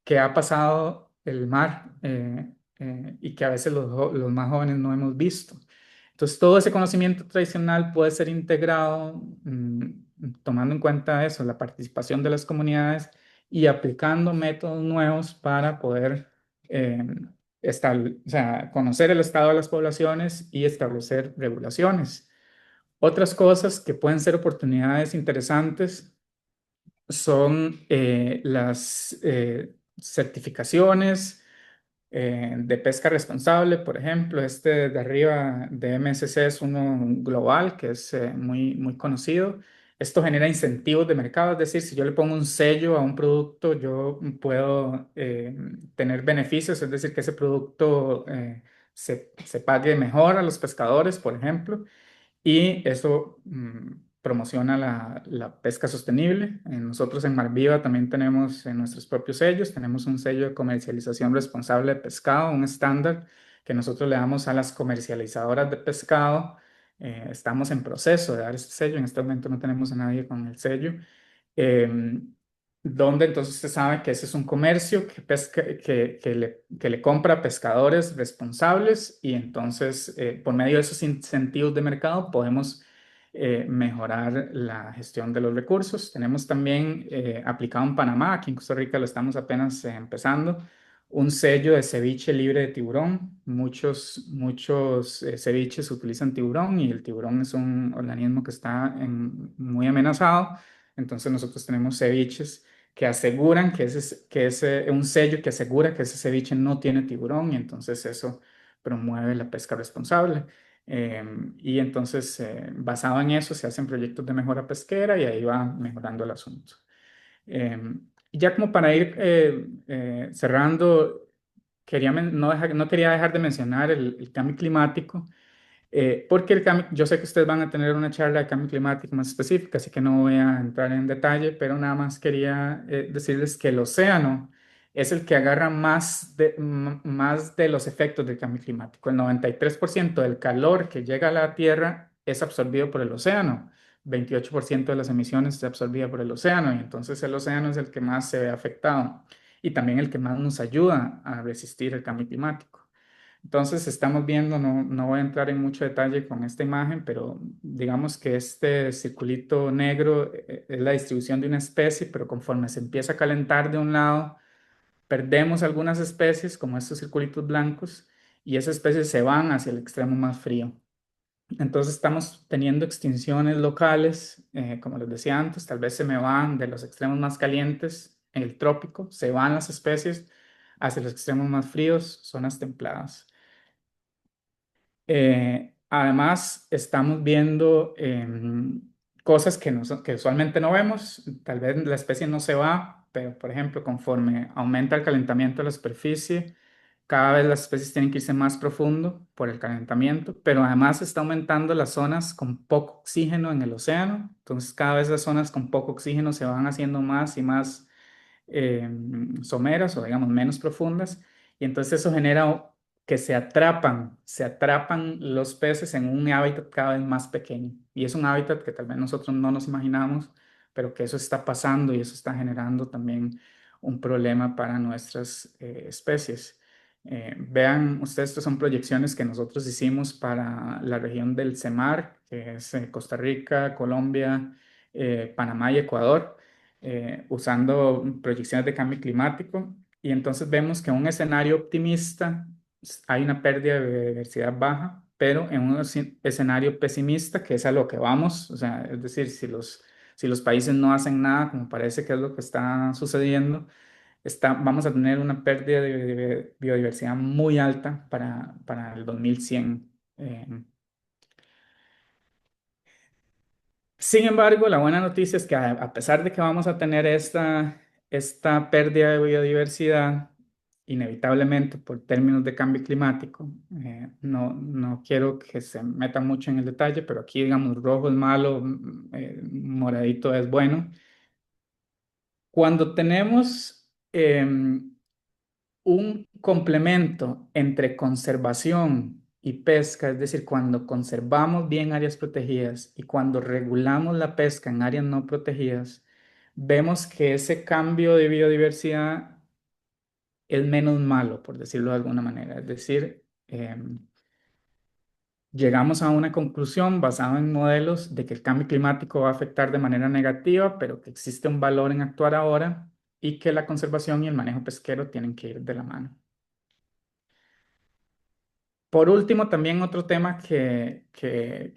que ha pasado el mar y que a veces los más jóvenes no hemos visto. Entonces, todo ese conocimiento tradicional puede ser integrado, tomando en cuenta eso, la participación de las comunidades y aplicando métodos nuevos para poder eh, o sea, conocer el estado de las poblaciones y establecer regulaciones. Otras cosas que pueden ser oportunidades interesantes son las certificaciones de pesca responsable, por ejemplo, este de arriba de MSC es uno global que es muy, muy conocido. Esto genera incentivos de mercado, es decir, si yo le pongo un sello a un producto, yo puedo tener beneficios, es decir, que ese producto se pague mejor a los pescadores, por ejemplo y eso promociona la pesca sostenible. Nosotros en Marviva también tenemos nuestros propios sellos, tenemos un sello de comercialización responsable de pescado, un estándar que nosotros le damos a las comercializadoras de pescado. Estamos en proceso de dar este sello, en este momento no tenemos a nadie con el sello. em, Donde entonces se sabe que ese es un comercio que le compra a pescadores responsables y entonces por medio de esos incentivos de mercado podemos mejorar la gestión de los recursos. Tenemos también aplicado en Panamá, aquí en Costa Rica lo estamos apenas empezando, un sello de ceviche libre de tiburón. Muchos ceviches utilizan tiburón y el tiburón es un organismo que está muy amenazado. Entonces nosotros tenemos ceviches que aseguran que un sello que asegura que ese ceviche no tiene tiburón y entonces eso promueve la pesca responsable. Y entonces, basado en eso, se hacen proyectos de mejora pesquera y ahí va mejorando el asunto. Ya como para ir cerrando, no quería dejar de mencionar el cambio climático. Porque yo sé que ustedes van a tener una charla de cambio climático más específica, así que no voy a entrar en detalle, pero nada más quería decirles que el océano es el que agarra más de los efectos del cambio climático. El 93% del calor que llega a la Tierra es absorbido por el océano. 28% de las emisiones es absorbida por el océano y entonces el océano es el que más se ve afectado y también el que más nos ayuda a resistir el cambio climático. Entonces estamos viendo, no voy a entrar en mucho detalle con esta imagen, pero digamos que este circulito negro es la distribución de una especie, pero conforme se empieza a calentar de un lado, perdemos algunas especies como estos circulitos blancos y esas especies se van hacia el extremo más frío. Entonces estamos teniendo extinciones locales, como les decía antes, tal vez se me van de los extremos más calientes en el trópico, se van las especies hacia los extremos más fríos, zonas templadas. Además, estamos viendo cosas que, que usualmente no vemos. Tal vez la especie no se va, pero por ejemplo, conforme aumenta el calentamiento de la superficie, cada vez las especies tienen que irse más profundo por el calentamiento, pero además está aumentando las zonas con poco oxígeno en el océano. Entonces, cada vez las zonas con poco oxígeno se van haciendo más y más eh, someras o digamos menos profundas y entonces eso genera que se atrapan los peces en un hábitat cada vez más pequeño y es un hábitat que tal vez nosotros no nos imaginamos, pero que eso está pasando y eso está generando también un problema para nuestras especies. Vean ustedes, estas son proyecciones que nosotros hicimos para la región del CEMAR, que es Costa Rica, Colombia, Panamá y Ecuador usando proyecciones de cambio climático y entonces vemos que en un escenario optimista hay una pérdida de biodiversidad baja, pero en un escenario pesimista, que es a lo que vamos, o sea, es decir, si los países no hacen nada, como parece que es lo que está sucediendo, vamos a tener una pérdida de biodiversidad muy alta para el 2100. Sin embargo, la buena noticia es que a pesar de que vamos a tener esta pérdida de biodiversidad, inevitablemente por términos de cambio climático, no quiero que se metan mucho en el detalle, pero aquí digamos rojo es malo, moradito es bueno. Cuando tenemos un complemento entre conservación y pesca, es decir, cuando conservamos bien áreas protegidas y cuando regulamos la pesca en áreas no protegidas, vemos que ese cambio de biodiversidad es menos malo, por decirlo de alguna manera. Es decir, llegamos a una conclusión basada en modelos de que el cambio climático va a afectar de manera negativa, pero que existe un valor en actuar ahora y que la conservación y el manejo pesquero tienen que ir de la mano. Por último, también otro tema que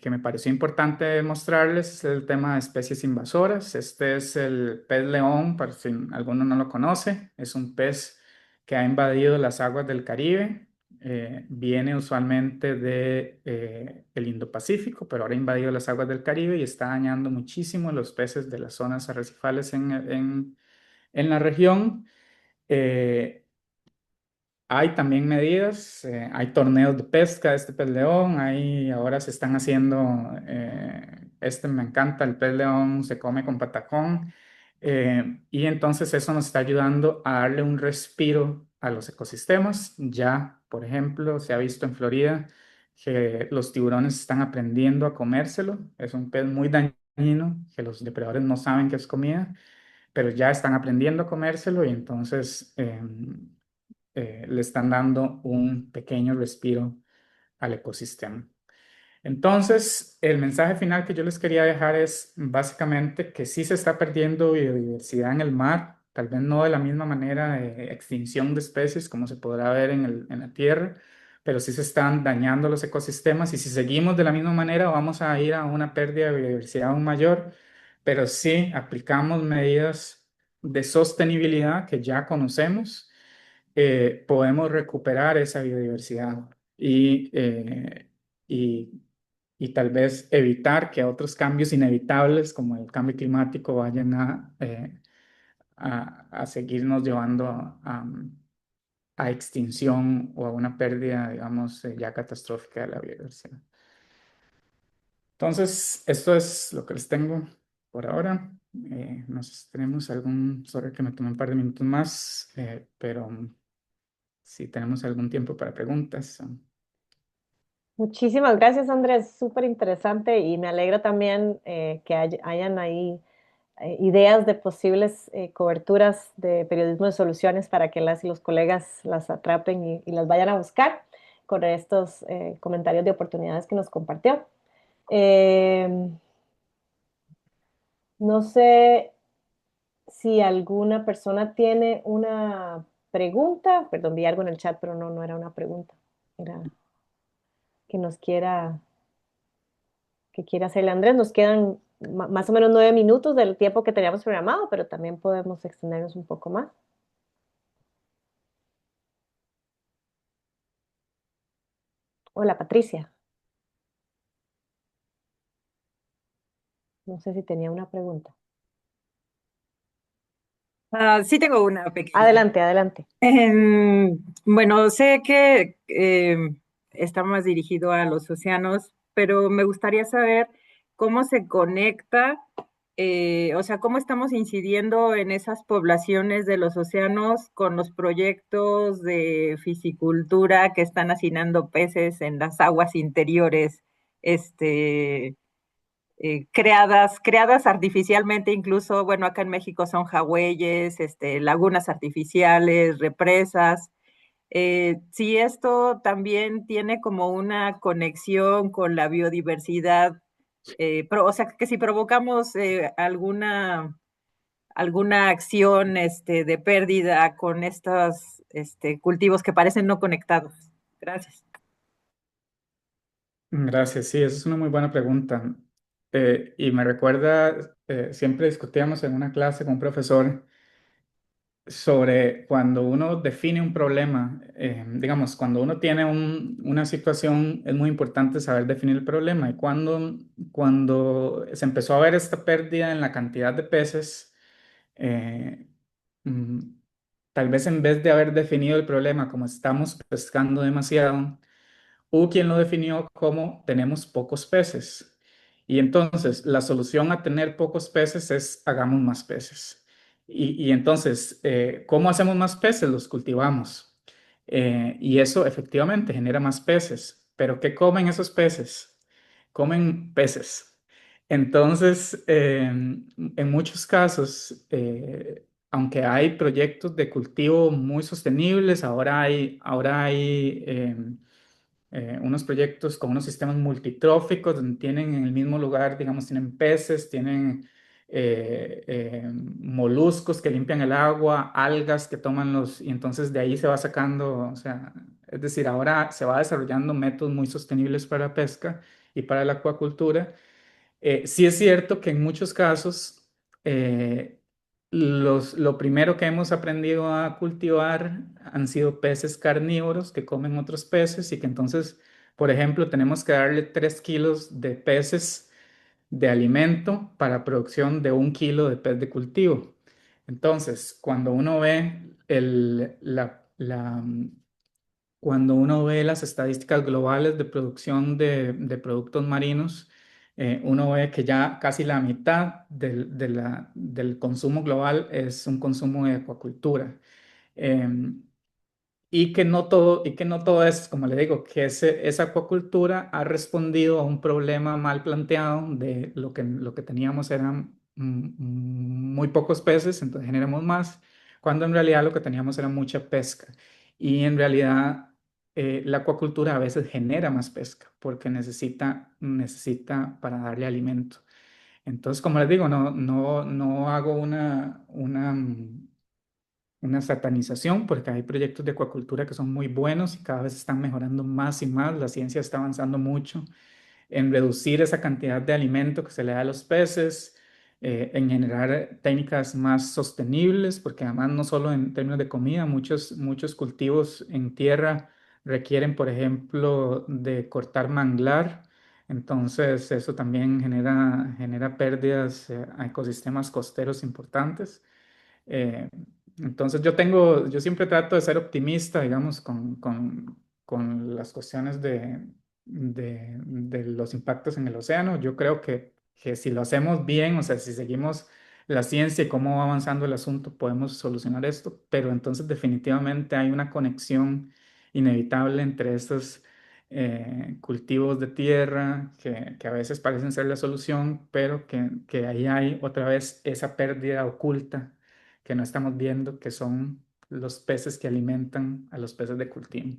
me pareció importante mostrarles es el tema de especies invasoras. Este es el pez león, para si alguno no lo conoce. Es un pez que ha invadido las aguas del Caribe. Viene usualmente de, el Indo-Pacífico, pero ahora ha invadido las aguas del Caribe y está dañando muchísimo los peces de las zonas arrecifales en la región. Eh, Hay también medidas, hay torneos de pesca de este pez león, ahora se están haciendo, este me encanta, el pez león se come con patacón, y entonces eso nos está ayudando a darle un respiro a los ecosistemas. Ya, por ejemplo, se ha visto en Florida que los tiburones están aprendiendo a comérselo, es un pez muy dañino, que los depredadores no saben que es comida, pero ya están aprendiendo a comérselo y entonces le están dando un pequeño respiro al ecosistema. Entonces, el mensaje final que yo les quería dejar es básicamente que sí se está perdiendo biodiversidad en el mar, tal vez no de la misma manera de extinción de especies como se podrá ver en la tierra, pero sí se están dañando los ecosistemas y si seguimos de la misma manera vamos a ir a una pérdida de biodiversidad aún mayor, pero sí aplicamos medidas de sostenibilidad que ya conocemos, podemos recuperar esa biodiversidad y, y tal vez evitar que otros cambios inevitables como el cambio climático vayan a seguirnos llevando a extinción o a una pérdida, digamos, ya catastrófica de la biodiversidad. Entonces, esto es lo que les tengo por ahora. No sé si tenemos sorry que me tomé un par de minutos más, pero si tenemos algún tiempo para preguntas. Muchísimas gracias, Andrés. Súper interesante y me alegra también que hayan ahí ideas de posibles coberturas de periodismo de soluciones para que las y los colegas las atrapen y las vayan a buscar con estos comentarios de oportunidades que nos compartió. Eh, no sé si alguna persona tiene una pregunta, perdón, vi algo en el chat, pero no era una pregunta, era que nos quiera. que quiere hacerle Andrés. Nos quedan más o menos 9 minutos del tiempo que teníamos programado, pero también podemos extendernos un poco más. Hola, Patricia. No sé si tenía una pregunta. Sí tengo una pequeña. Adelante, adelante. Bueno, sé que está más dirigido a los océanos, pero me gustaría saber cómo se conecta, o sea, cómo estamos incidiendo en esas poblaciones de los océanos con los proyectos de fisicultura que están hacinando peces en las aguas interiores, este, creadas artificialmente, incluso, bueno, acá en México son jagüeyes, lagunas artificiales, represas. Si esto también tiene como una conexión con la biodiversidad, o sea, que si provocamos alguna acción de pérdida con estos cultivos que parecen no conectados. Gracias. Gracias, sí, esa es una muy buena pregunta. Y me recuerda, siempre discutíamos en una clase con un profesor sobre cuando uno define un problema, digamos, cuando uno tiene una situación, es muy importante saber definir el problema. Y cuando se empezó a ver esta pérdida en la cantidad de peces, eh, mm, tal vez en vez de haber definido el problema como estamos pescando demasiado, hubo quien lo definió como tenemos pocos peces. Y entonces la solución a tener pocos peces es hagamos más peces. Y entonces, ¿cómo hacemos más peces? Los cultivamos. Y eso efectivamente genera más peces. Pero ¿qué comen esos peces? Comen peces. Entonces, en muchos casos, aunque hay proyectos de cultivo muy sostenibles, ahora hay unos proyectos con unos sistemas multitróficos donde tienen en el mismo lugar, digamos, tienen peces, tienen moluscos que limpian el agua, algas que toman y entonces de ahí se va sacando, o sea, es decir, ahora se va desarrollando métodos muy sostenibles para la pesca y para la acuacultura. Sí es cierto que en muchos casos eh, lo primero que hemos aprendido a cultivar han sido peces carnívoros que comen otros peces y que entonces, por ejemplo, tenemos que darle 3 kilos de peces de alimento para producción de 1 kilo de pez de cultivo. Entonces, cuando uno ve las estadísticas globales de producción de productos marinos, uno ve que ya casi la mitad del consumo global es un consumo de acuacultura. Em, y que no todo es, como le digo, que esa acuacultura ha respondido a un problema mal planteado de lo que teníamos eran muy pocos peces, entonces generamos más, cuando en realidad lo que teníamos era mucha pesca. Y en realidad la acuacultura a veces genera más pesca porque necesita para darle alimento. Entonces, como les digo, no hago una satanización, porque hay proyectos de acuacultura que son muy buenos y cada vez están mejorando más y más. La ciencia está avanzando mucho en reducir esa cantidad de alimento que se le da a los peces, en generar técnicas más sostenibles, porque además no solo en términos de comida, muchos cultivos en tierra requieren, por ejemplo, de cortar manglar. Entonces, eso también genera pérdidas a ecosistemas costeros importantes. Eh, entonces yo siempre trato de ser optimista, digamos, con las cuestiones de los impactos en el océano. Yo creo que si lo hacemos bien, o sea, si seguimos la ciencia y cómo va avanzando el asunto, podemos solucionar esto, pero entonces definitivamente hay una conexión inevitable entre estos cultivos de tierra que a veces parecen ser la solución, pero que ahí hay otra vez esa pérdida oculta que no estamos viendo, que son los peces que alimentan a los peces de cultivo.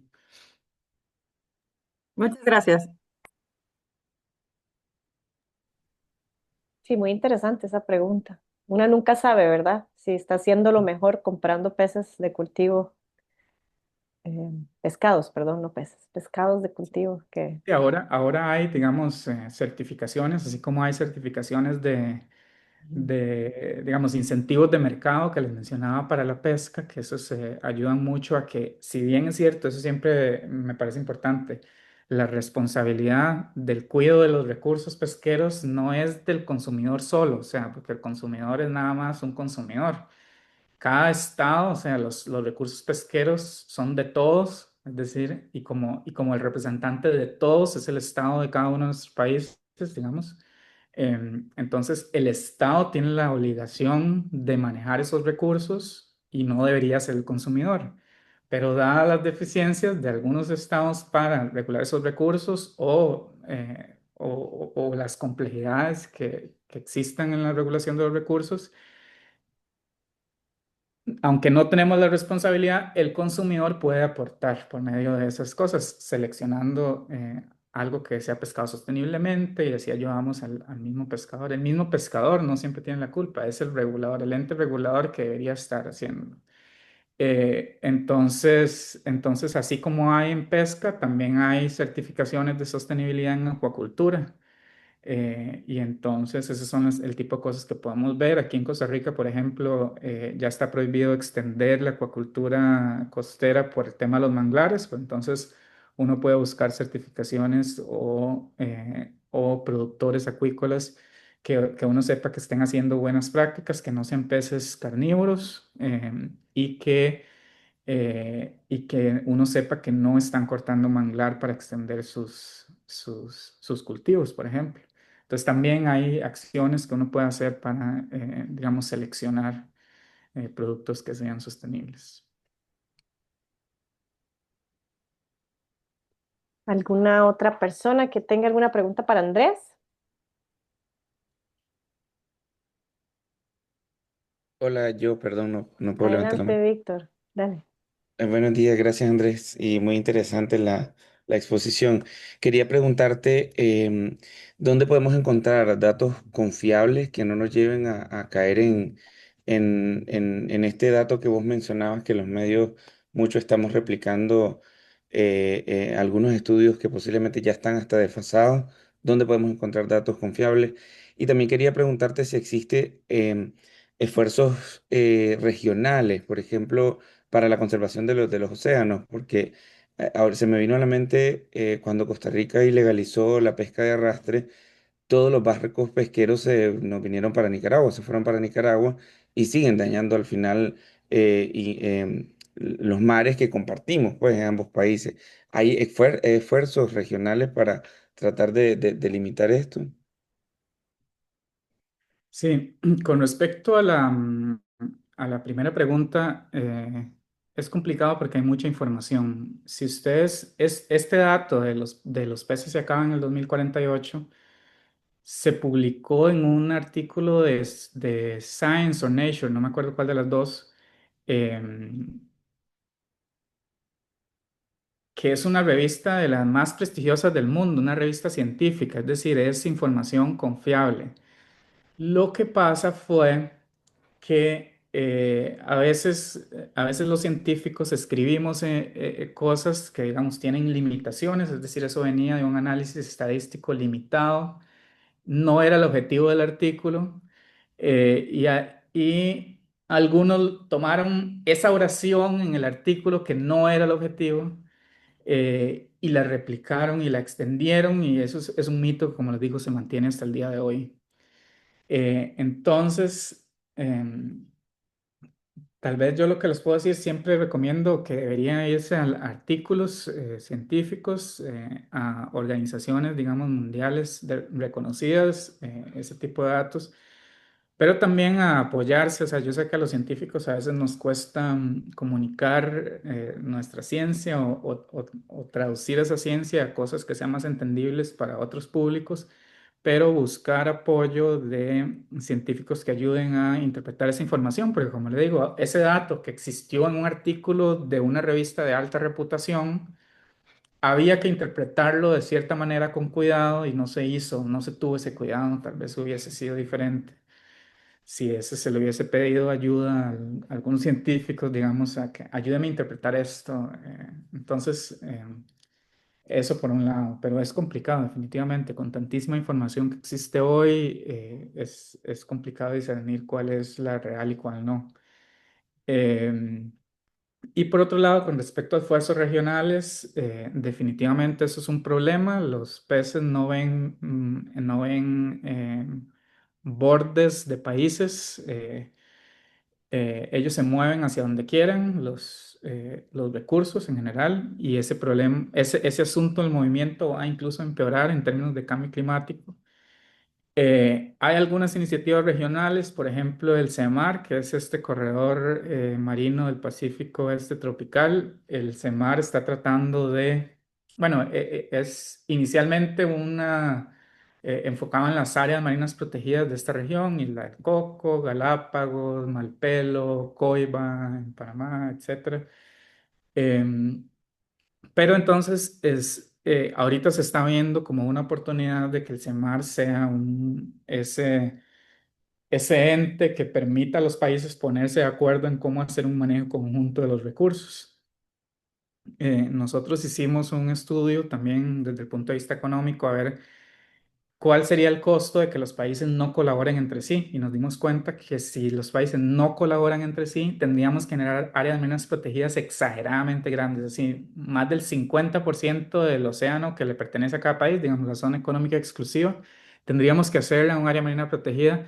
Muchas gracias. Sí, muy interesante esa pregunta. Una nunca sabe, ¿verdad? Si está haciendo lo mejor comprando peces de cultivo pescados, perdón, no peces, pescados de cultivo que... Y ahora hay, digamos, certificaciones, así como hay certificaciones digamos, incentivos de mercado que les mencionaba para la pesca, que esos ayudan mucho a que, si bien es cierto, eso siempre me parece importante, la responsabilidad del cuidado de los recursos pesqueros no es del consumidor solo, o sea, porque el consumidor es nada más un consumidor. Cada estado, o sea, los recursos pesqueros son de todos, es decir, y como el representante de todos es el estado de cada uno de nuestros países, digamos. Entonces, el estado tiene la obligación de manejar esos recursos y no debería ser el consumidor. Pero dadas las deficiencias de algunos estados para regular esos recursos o las complejidades que existan en la regulación de los recursos, aunque no tenemos la responsabilidad, el consumidor puede aportar por medio de esas cosas, seleccionando algo que sea pescado sosteniblemente y así ayudamos al mismo pescador. El mismo pescador no siempre tiene la culpa, es el regulador, el ente regulador que debería estar haciendo. Entonces, así como hay en pesca, también hay certificaciones de sostenibilidad en acuacultura. Y entonces esos son el tipo de cosas que podemos ver. Aquí en Costa Rica, por ejemplo, ya está prohibido extender la acuacultura costera por el tema de los manglares, pues entonces uno puede buscar certificaciones o productores acuícolas que uno sepa que estén haciendo buenas prácticas, que no sean peces carnívoros y que uno sepa que no están cortando manglar para extender sus cultivos, por ejemplo. Entonces también hay acciones que uno puede hacer para, digamos, seleccionar productos que sean sostenibles. ¿Alguna otra persona que tenga alguna pregunta para Andrés? Hola, yo, perdón, no puedo levantar la Adelante, mano. Víctor. Dale. Buenos días, gracias Andrés, y muy interesante la exposición. Quería preguntarte, ¿dónde podemos encontrar datos confiables que no nos lleven a caer en este dato que vos mencionabas, que los medios mucho estamos replicando algunos estudios que posiblemente ya están hasta desfasados? ¿Dónde podemos encontrar datos confiables? Y también quería preguntarte si existe esfuerzos regionales, por ejemplo, para la conservación de los océanos, porque ahora se me vino a la mente cuando Costa Rica ilegalizó la pesca de arrastre, todos los barcos pesqueros nos vinieron para Nicaragua, se fueron para Nicaragua y siguen dañando al final los mares que compartimos pues, en ambos países. ¿Hay esfuerzos regionales para tratar de limitar esto? Sí, con respecto a la primera pregunta, es complicado porque hay mucha información. Si ustedes, este dato de los peces se acaba en el 2048, se publicó en un artículo de Science o Nature, no me acuerdo cuál de las dos, em, que es una revista de las más prestigiosas del mundo, una revista científica, es decir, es información confiable. Lo que pasa fue que a veces los científicos escribimos cosas que, digamos, tienen limitaciones, es decir, eso venía de un análisis estadístico limitado, no era el objetivo del artículo, y algunos tomaron esa oración en el artículo que no era el objetivo y la replicaron y la extendieron, y eso es un mito que, como les digo, se mantiene hasta el día de hoy. Entonces, tal vez yo lo que les puedo decir, siempre recomiendo que deberían irse a artículos científicos, a organizaciones, digamos, mundiales reconocidas, ese tipo de datos, pero también a apoyarse. O sea, yo sé que a los científicos a veces nos cuesta comunicar nuestra ciencia o traducir esa ciencia a cosas que sean más entendibles para otros públicos, pero buscar apoyo de científicos que ayuden a interpretar esa información, porque como le digo, ese dato que existió en un artículo de una revista de alta reputación, había que interpretarlo de cierta manera con cuidado y no se hizo, no se tuvo ese cuidado, tal vez hubiese sido diferente. si ese se le hubiese pedido ayuda a algunos científicos, digamos, a que ayúdenme a interpretar esto. Entonces, eso por un lado, pero es complicado definitivamente, con tantísima información que existe hoy, es complicado discernir cuál es la real y cuál no. Em, y por otro lado, con respecto a esfuerzos regionales, definitivamente eso es un problema. Los peces no ven bordes de países. Ellos se mueven hacia donde quieran, los recursos en general, y ese problema, ese asunto del movimiento va incluso a empeorar en términos de cambio climático. Hay algunas iniciativas regionales, por ejemplo, el CEMAR, que es este corredor marino del Pacífico Este tropical. El CEMAR está tratando de, bueno, es inicialmente enfocado en las áreas marinas protegidas de esta región, Isla del Coco, Galápagos, Malpelo, Coiba, en Panamá, etcétera. Em, pero entonces ahorita se está viendo como una oportunidad de que el CEMAR sea ese ente que permita a los países ponerse de acuerdo en cómo hacer un manejo conjunto de los recursos. Nosotros hicimos un estudio también desde el punto de vista económico a ver cuál sería el costo de que los países no colaboren entre sí. Y nos dimos cuenta que si los países no colaboran entre sí, tendríamos que generar áreas marinas protegidas exageradamente grandes, es decir, más del 50% del océano que le pertenece a cada país, digamos la zona económica exclusiva, tendríamos que hacerla un área marina protegida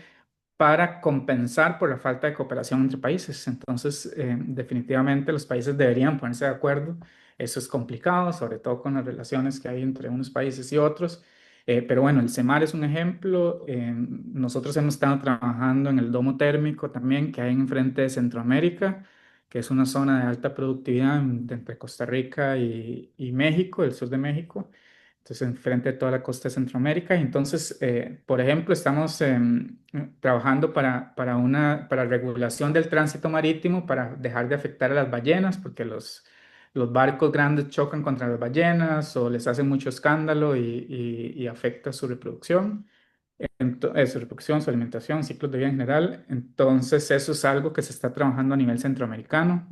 para compensar por la falta de cooperación entre países. Entonces, definitivamente los países deberían ponerse de acuerdo. Eso es complicado, sobre todo con las relaciones que hay entre unos países y otros. Pero bueno, el CEMAR es un ejemplo. Nosotros hemos estado trabajando en el domo térmico también que hay enfrente de Centroamérica, que es una zona de alta productividad entre Costa Rica y México, el sur de México. Entonces, enfrente de toda la costa de Centroamérica. Y entonces, por ejemplo, estamos trabajando para regulación del tránsito marítimo, para dejar de afectar a las ballenas, porque los barcos grandes chocan contra las ballenas o les hacen mucho escándalo y afecta su reproducción. Su reproducción, su alimentación, ciclos de vida en general. Entonces, eso es algo que se está trabajando a nivel centroamericano.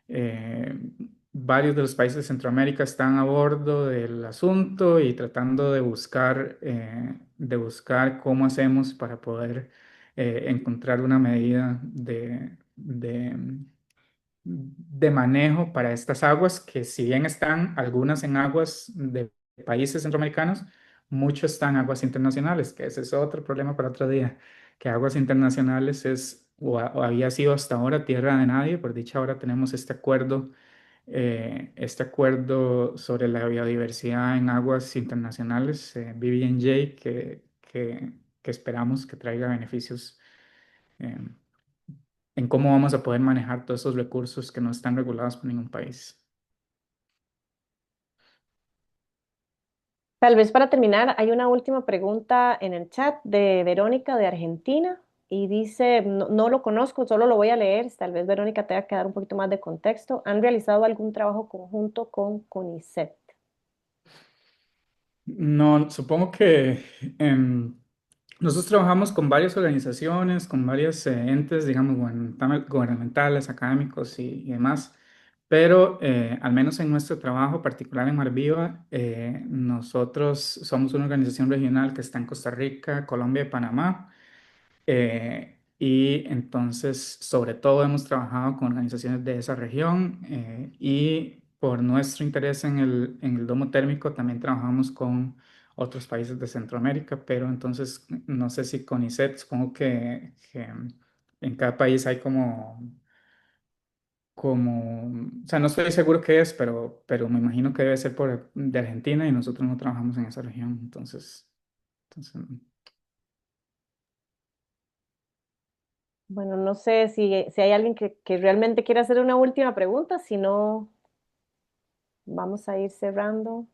Eh, Varios de los países de Centroamérica están a bordo del asunto y tratando de buscar cómo hacemos para poder encontrar una medida de manejo para estas aguas, que si bien están algunas en aguas de países centroamericanos, mucho están en aguas internacionales, que ese es otro problema para otro día, que aguas internacionales o había sido hasta ahora tierra de nadie. Por dicha, ahora tenemos este acuerdo sobre la biodiversidad en aguas internacionales, BBNJ, que esperamos que traiga beneficios eh, en cómo vamos a poder manejar todos esos recursos que no están regulados por ningún país. Tal vez para terminar, hay una última pregunta en el chat de Verónica de Argentina y dice, no, no lo conozco, solo lo voy a leer, tal vez Verónica tenga que dar un poquito más de contexto. ¿Han realizado algún trabajo conjunto con CONICET? No, supongo que nosotros trabajamos con varias organizaciones, con varios entes, digamos, gubernamentales, académicos y demás, pero al menos en nuestro trabajo particular en Marviva, nosotros somos una organización regional que está en Costa Rica, Colombia y Panamá. Y entonces, sobre todo, hemos trabajado con organizaciones de esa región, y por nuestro interés en el domo térmico también trabajamos con otros países de Centroamérica, pero entonces no sé si con ICET, supongo que en cada país hay o sea, no estoy seguro qué es, pero me imagino que debe ser de Argentina y nosotros no trabajamos en esa región, entonces. Bueno, no sé si hay alguien que realmente quiera hacer una última pregunta, si no, vamos a ir cerrando.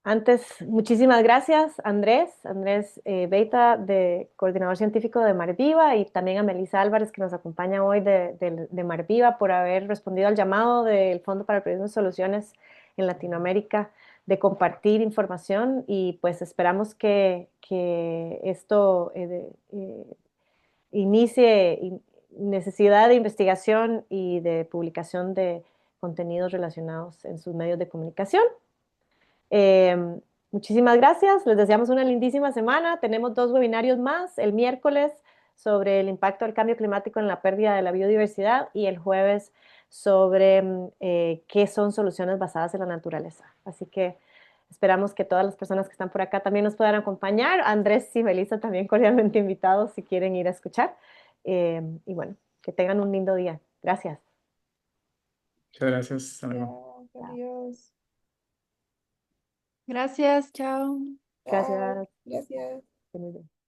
Antes, muchísimas gracias, Andrés Beita, de coordinador científico de Marviva, y también a Melissa Álvarez, que nos acompaña hoy de Marviva, por haber respondido al llamado del Fondo para el Periodismo de Soluciones en Latinoamérica de compartir información y pues esperamos que esto inicie necesidad de investigación y de publicación de contenidos relacionados en sus medios de comunicación. Eh, Muchísimas gracias, les deseamos una lindísima semana. Tenemos 2 webinarios más, el miércoles sobre el impacto del cambio climático en la pérdida de la biodiversidad y el jueves sobre qué son soluciones basadas en la naturaleza. Así que esperamos que todas las personas que están por acá también nos puedan acompañar. Andrés y Melissa también cordialmente invitados si quieren ir a escuchar. Y bueno, que tengan un lindo día. Gracias. Muchas gracias. Hasta luego. Chao, Chao. adiós. Gracias, chao. Chao, Gracias. gracias. Muy bien.